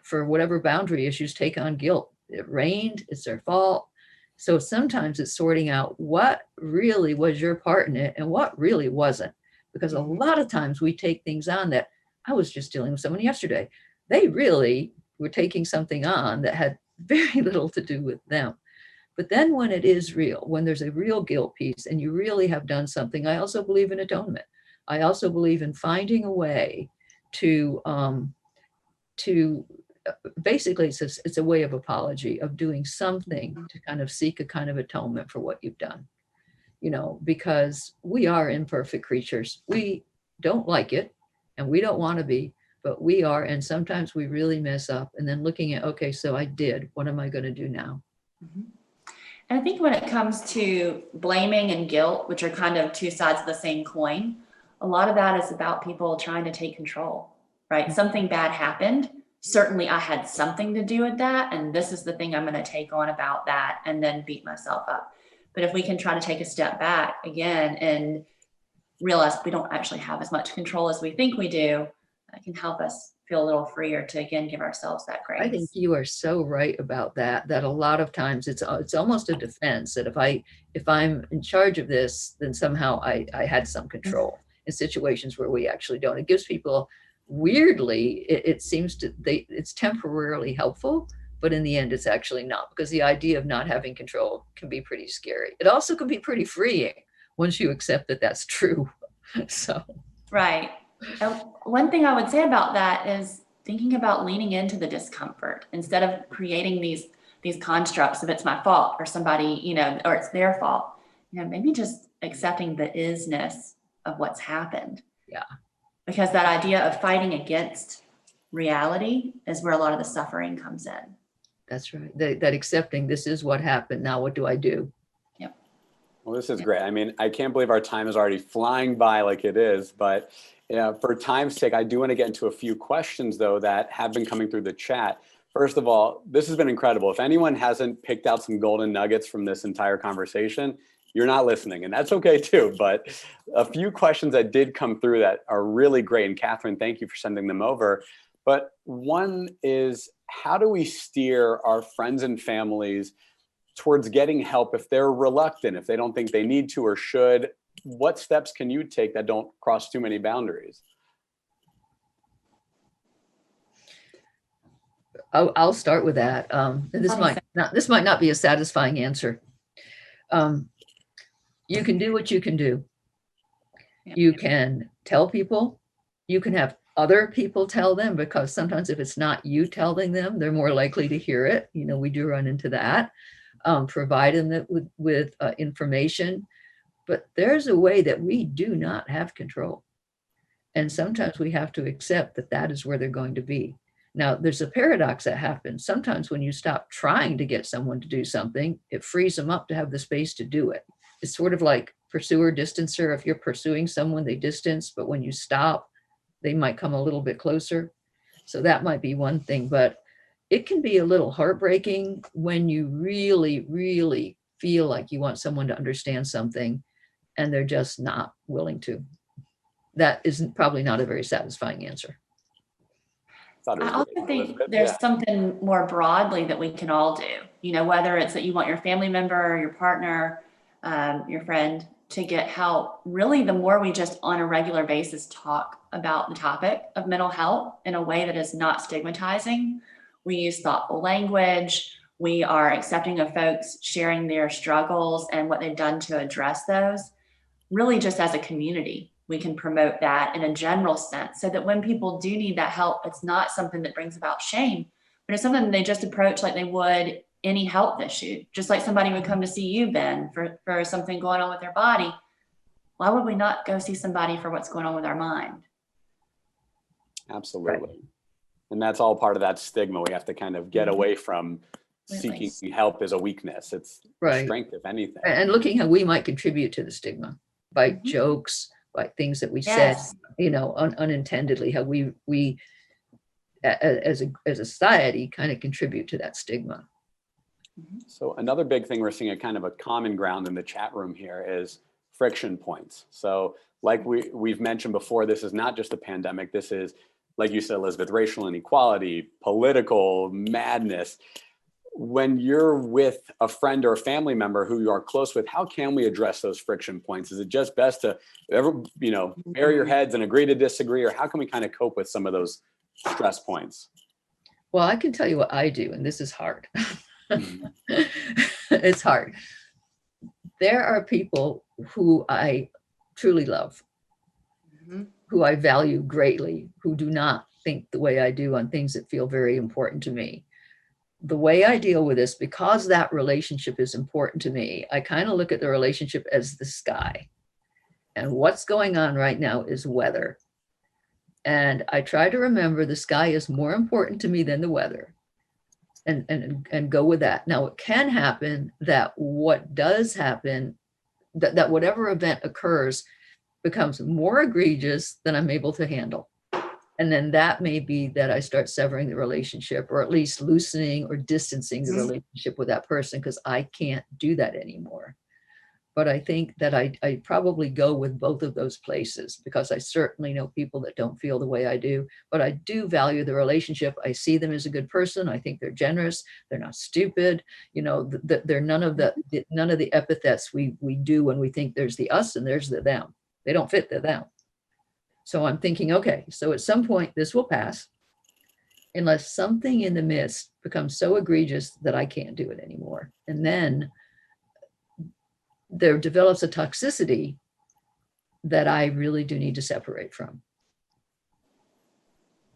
for whatever boundary issues, take on guilt. It rained, it's their fault. So sometimes it's sorting out what really was your part in it and what really wasn't. Because a lot of times we take things on that, I was just dealing with someone yesterday. They really were taking something on that had very little to do with them. But then when it is real, when there's a real guilt piece and you really have done something, I also believe in atonement. I also believe in finding a way to basically it's a way of apology, of doing something to kind of seek a kind of atonement for what you've done. You know, because we are imperfect creatures. We don't like it and we don't want to be, but we are. And sometimes we really mess up, and then looking at, okay, so I did, what am I going to do now? And I think when it comes to blaming and guilt, which are kind of two sides of the same coin, a lot of that is about people trying to take control, right? Something bad happened. Certainly I had something to do with that. And this is the thing I'm going to take on about that, and then beat myself up. But if we can try to take a step back again and realize we don't actually have as much control as we think we do, that can help us feel a little freer to again give ourselves that grace. I think you are so right about that, that a lot of times it's almost a defense that if I'm in charge of this, then somehow I had some control in situations where we actually don't. It gives people, weirdly, it seems it's temporarily helpful, but in the end it's actually not, because the idea of not having control can be pretty scary. It also can be pretty freeing once you accept that that's true. So. Right. One thing I would say about that is thinking about leaning into the discomfort instead of creating these constructs of it's my fault or somebody, or it's their fault. Maybe just accepting the isness of what's happened. Yeah. Because that idea of fighting against reality is where a lot of the suffering comes in. That's right. That accepting this is what happened. Now what do I do? Yep. Well, this is great. I mean, I can't believe our time is already flying by like it is, but for time's sake, I do want to get into a few questions though that have been coming through the chat. First of all, this has been incredible. If anyone hasn't picked out some golden nuggets from this entire conversation, you're not listening, and that's okay too. But a few questions that did come through that are really great. And Catherine, thank you for sending them over. But one is, how do we steer our friends and families towards getting help if they're reluctant, if they don't think they need to or should? What steps can you take that don't cross too many boundaries? I'll start with that. This might not be a satisfying answer. You can do what you can do. You can tell people, you can have other people tell them, because sometimes if it's not you telling them, they're more likely to hear it. We do run into that. Provide them with information, but there's a way that we do not have control. And sometimes we have to accept that that is where they're going to be. Now, there's a paradox that happens. Sometimes when you stop trying to get someone to do something, it frees them up to have the space to do it. It's sort of like pursuer, distancer. If you're pursuing someone, they distance, but when you stop, they might come a little bit closer. So that might be one thing, but it can be a little heartbreaking when you really, really feel like you want someone to understand something and they're just not willing to. That isn't probably not a very satisfying answer. I also think there's something more broadly that we can all do, whether it's that you want your family member or your partner, your friend to get help. Really, the more we just on a regular basis talk about the topic of mental health in a way that is not stigmatizing, we use thoughtful language, we are accepting of folks sharing their struggles and what they've done to address those. Really, just as a community, we can promote that in a general sense so that when people do need that help, it's not something that brings about shame, but it's something that they just approach like they would any health issue. Just like somebody would come to see you, Ben, for something going on with their body. Why would we not go see somebody for what's going on with our mind? Absolutely. Right. And that's all part of that stigma. We have to kind of get away from seeking help as a weakness. It's a strength, if anything. And looking how we might contribute to the stigma by jokes, by things that we said, unintendedly, how we as a society kind of contribute to that stigma. So another big thing we're seeing, a kind of a common ground in the chat room here, is friction points. So like we've mentioned before, this is not just a pandemic. This is, like you said, Elizabeth, racial inequality, political madness. When you're with a friend or a family member who you are close with, how can we address those friction points? Is it just best to bury your heads and agree to disagree, or how can we kind of cope with some of those stress points? Well, I can tell you what I do, and this is hard. It's hard. There are people who I truly love, who I value greatly, who do not think the way I do on things that feel very important to me. The way I deal with this, because that relationship is important to me, I kind of look at the relationship as the sky. And what's going on right now is weather. And I try to remember the sky is more important to me than the weather. And go with that. Now, it can happen that what does happen, that whatever event occurs becomes more egregious than I'm able to handle. And then that may be that I start severing the relationship, or at least loosening or distancing the relationship with that person, because I can't do that anymore. But I think that I probably go with both of those places, because I certainly know people that don't feel the way I do, but I do value the relationship. I see them as a good person. I think they're generous. They're not stupid. They're none of the epithets we do when we think there's the us and there's the them. They don't fit the them. So I'm thinking, okay, so at some point this will pass, unless something in the midst becomes so egregious that I can't do it anymore. And then there develops a toxicity that I really do need to separate from.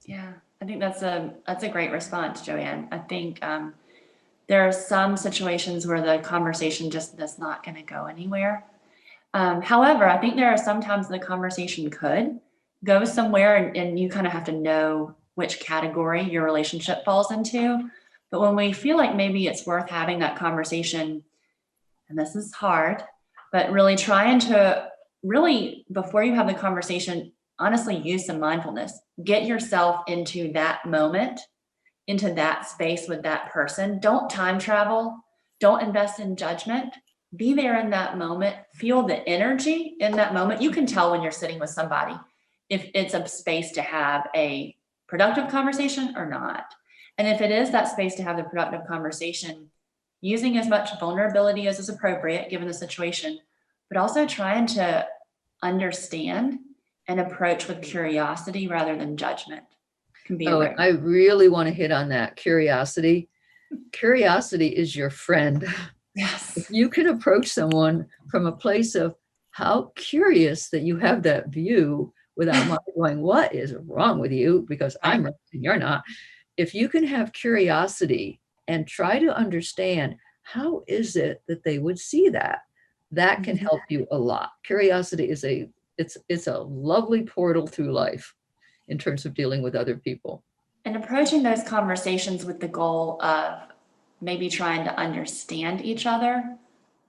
Yeah, I think that's a great response, Joanne. I think there are some situations where the conversation just is not going to go anywhere. However, I think there are sometimes the conversation could go somewhere, and you kind of have to know which category your relationship falls into. But when we feel like maybe it's worth having that conversation, and this is hard, but really trying to before you have the conversation, honestly use some mindfulness. Get yourself into that moment, into that space with that person. Don't time travel. Don't invest in judgment. Be there in that moment. Feel the energy in that moment. You can tell when you're sitting with somebody if it's a space to have a productive conversation or not. And if it is that space to have the productive conversation, using as much vulnerability as is appropriate given the situation, but also trying to understand and approach with curiosity rather than judgment can be Oh, I really want to hit on that. Curiosity. Curiosity is your friend. Yes. If you can approach someone from a place of how curious that you have that view without going, what is wrong with you? Because I'm right and you're not. If you can have curiosity and try to understand how is it that they would see that, that can help you a lot. Curiosity is it's a lovely portal through life in terms of dealing with other people. And approaching those conversations with the goal of maybe trying to understand each other,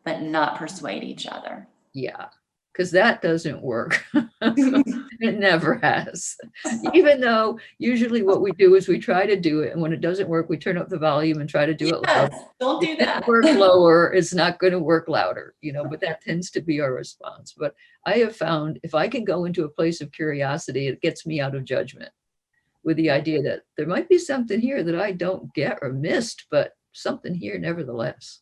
but not persuade each other. Yeah, because that doesn't work. It never has. Even though usually what we do is we try to do it, and when it doesn't work, we turn up the volume and try to do it louder. Don't do that. Work lower, it's not going to work louder, but that tends to be our response. But I have found if I can go into a place of curiosity, it gets me out of judgment with the idea that there might be something here that I don't get or missed, but something here nevertheless.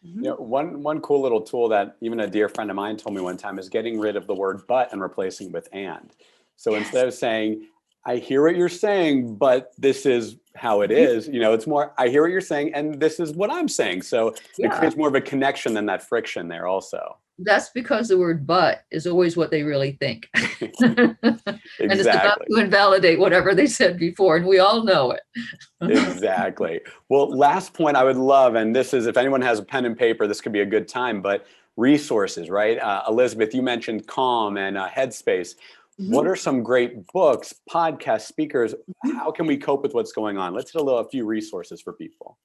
One cool little tool that even a dear friend of mine told me one time is getting rid of the word but and replacing it with and. So instead of saying, I hear what you're saying, but this is how it is, it's more, I hear what you're saying and this is what I'm saying. So it creates more of a connection than that friction there also. That's because the word but is always what they really think. Exactly. And it's about to invalidate whatever they said before, and we all know it. Exactly. Well, last point I would love, and this is, if anyone has a pen and paper, this could be a good time, but resources, right? Elizabeth, you mentioned Calm and Headspace. What are some great books, podcasts, speakers? How can we cope with what's going on? Let's hit a few resources for people.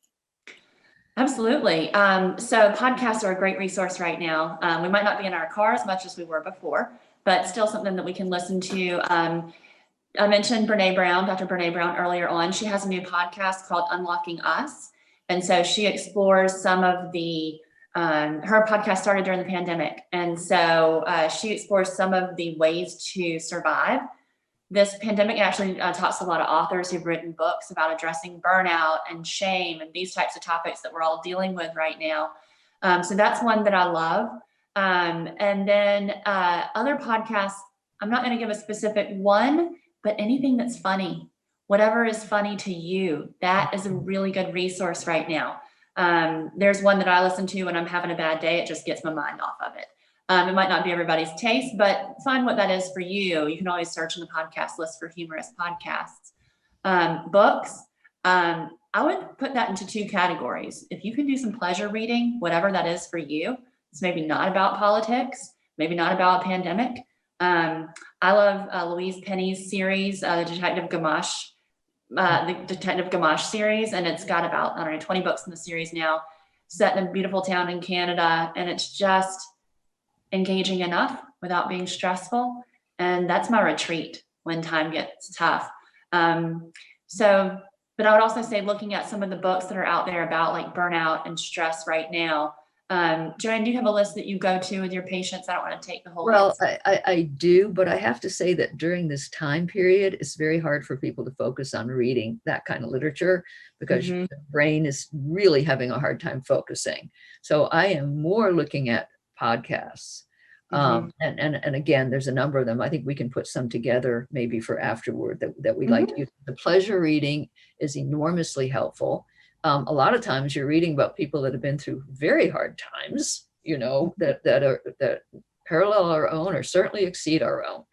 Absolutely. So podcasts are a great resource right now. We might not be in our car as much as we were before, but still something that we can listen to. I mentioned Brene Brown, Dr. Brene Brown earlier on. She has a new podcast called Unlocking Us. And so she explores some of the, her podcast started during the pandemic. And so she explores some of the ways to survive. This pandemic actually talks to a lot of authors who've written books about addressing burnout and shame and these types of topics that we're all dealing with right now. So that's one that I love. And then other podcasts, I'm not going to give a specific one, but anything that's funny, whatever is funny to you, that is a really good resource right now. There's one that I listen to when I'm having a bad day. It just gets my mind off of it. It might not be everybody's taste, but find what that is for you. You can always search in the podcast list for humorous podcasts. Books, I would put that into two categories. If you can do some pleasure reading, whatever that is for you, it's maybe not about politics, maybe not about a pandemic. I love Louise Penny's series, the Detective Gamache series, and it's got about, 20 books in the series now, set in a beautiful town in Canada, and it's just engaging enough without being stressful. And that's my retreat when time gets tough. But I would also say looking at some of the books that are out there about like burnout and stress right now, Joanne, do you have a list that you go to with your patients? I don't want to take the whole Well, list. I do, but I have to say that during this time period, it's very hard for people to focus on reading that kind of literature because Mhm. the brain is really having a hard time focusing. So I am more looking at podcasts. And again, there's a number of them. I think we can put some together maybe for afterward that we like to use. The pleasure reading is enormously helpful. A lot of times you're reading about people that have been through very hard times, that parallel our own or certainly exceed our own,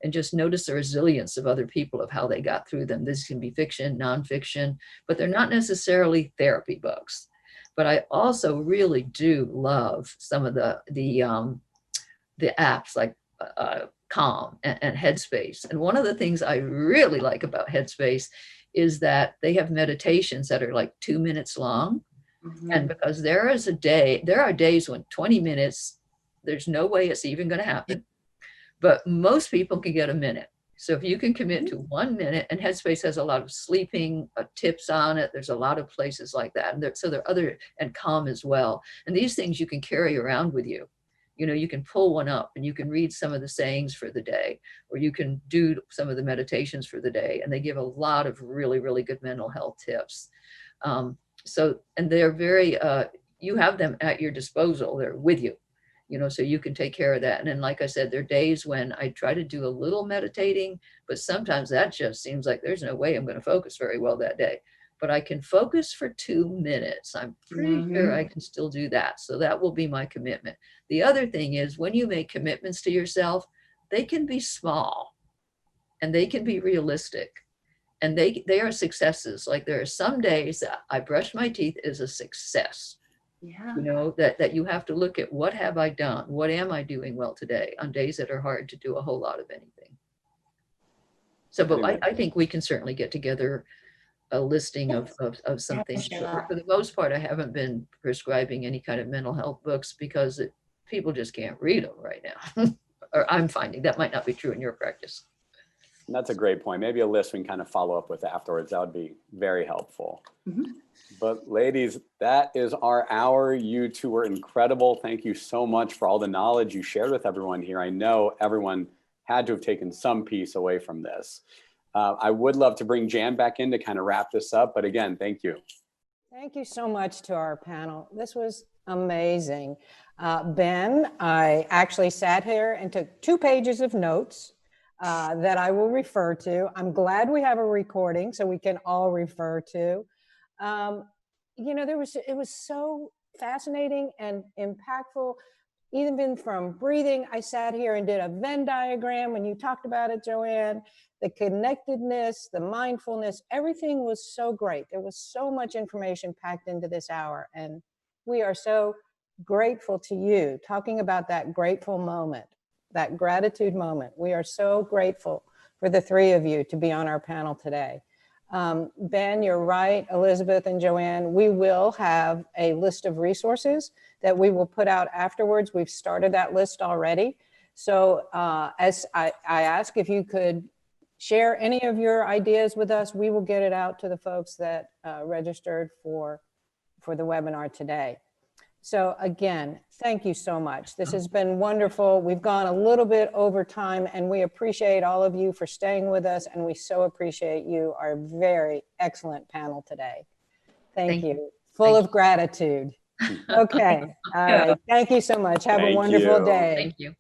and just notice the resilience of other people of how they got through them. This can be fiction, nonfiction, but they're not necessarily therapy books. But I also really do love some of the apps like Calm and Headspace. And one of the things I really like about Headspace is that they have meditations that are like 2 minutes long. And because there are days when 20 minutes, there's no way it's even going to happen. But most people can get a minute. So if you can commit to 1 minute, and Headspace has a lot of sleeping tips on it. There's a lot of places like that. And so there are other, and Calm as well. And these things you can carry around with you. You can pull one up and you can read some of the sayings for the day, or you can do some of the meditations for the day. And they give a lot of really, really good mental health tips. And they're very, you have them at your disposal. They're with you, so you can take care of that. And then, like I said, there are days when I try to do a little meditating, but sometimes that just seems like there's no way I'm going to focus very well that day. But I can focus for 2 minutes. I'm pretty sure I can still do that. So that will be my commitment. The other thing is when you make commitments to yourself, they can be small and they can be realistic. And they are successes. Like there are some days that I brush my teeth is a success. Yeah. That you have to look at what have I done? What am I doing well today on days that are hard to do a whole lot of anything? So, but I think we can certainly get together a listing of some things. For the most part, I haven't been prescribing any kind of mental health books because people just can't read them right now. Or I'm finding that might not be true in your practice. That's a great point. Maybe a list we can kind of follow up with afterwards. That would be very helpful. But ladies, that is our hour. You two were incredible. Thank you so much for all the knowledge you shared with everyone here. I know everyone had to have taken some piece away from this. I would love to bring Jan back in to kind of wrap this up. But again, thank you. Thank you so much to our panel. This was amazing. Ben, I actually sat here and took 2 pages of notes that I will refer to. I'm glad we have a recording so we can all refer to. It was so fascinating and impactful. Even from breathing, I sat here and did a Venn diagram when you talked about it, Joanne. The connectedness, the mindfulness, everything was so great. There was so much information packed into this hour, and we are so grateful to you. Talking about that grateful moment, that gratitude moment. We are so grateful for the 3 of you to be on our panel today. Ben, you're right, Elizabeth and Joanne, we will have a list of resources that we will put out afterwards. We've started that list already. So as I ask if you could share any of your ideas with us, we will get it out to the folks that registered for the webinar today. So again, thank you so much. This has been wonderful. We've gone a little bit over time and we appreciate all of you for staying with us, and we so appreciate you, our very excellent panel today. Thank you. Full of gratitude. Okay. All right. Thank you so much. Have a wonderful day. Thank you.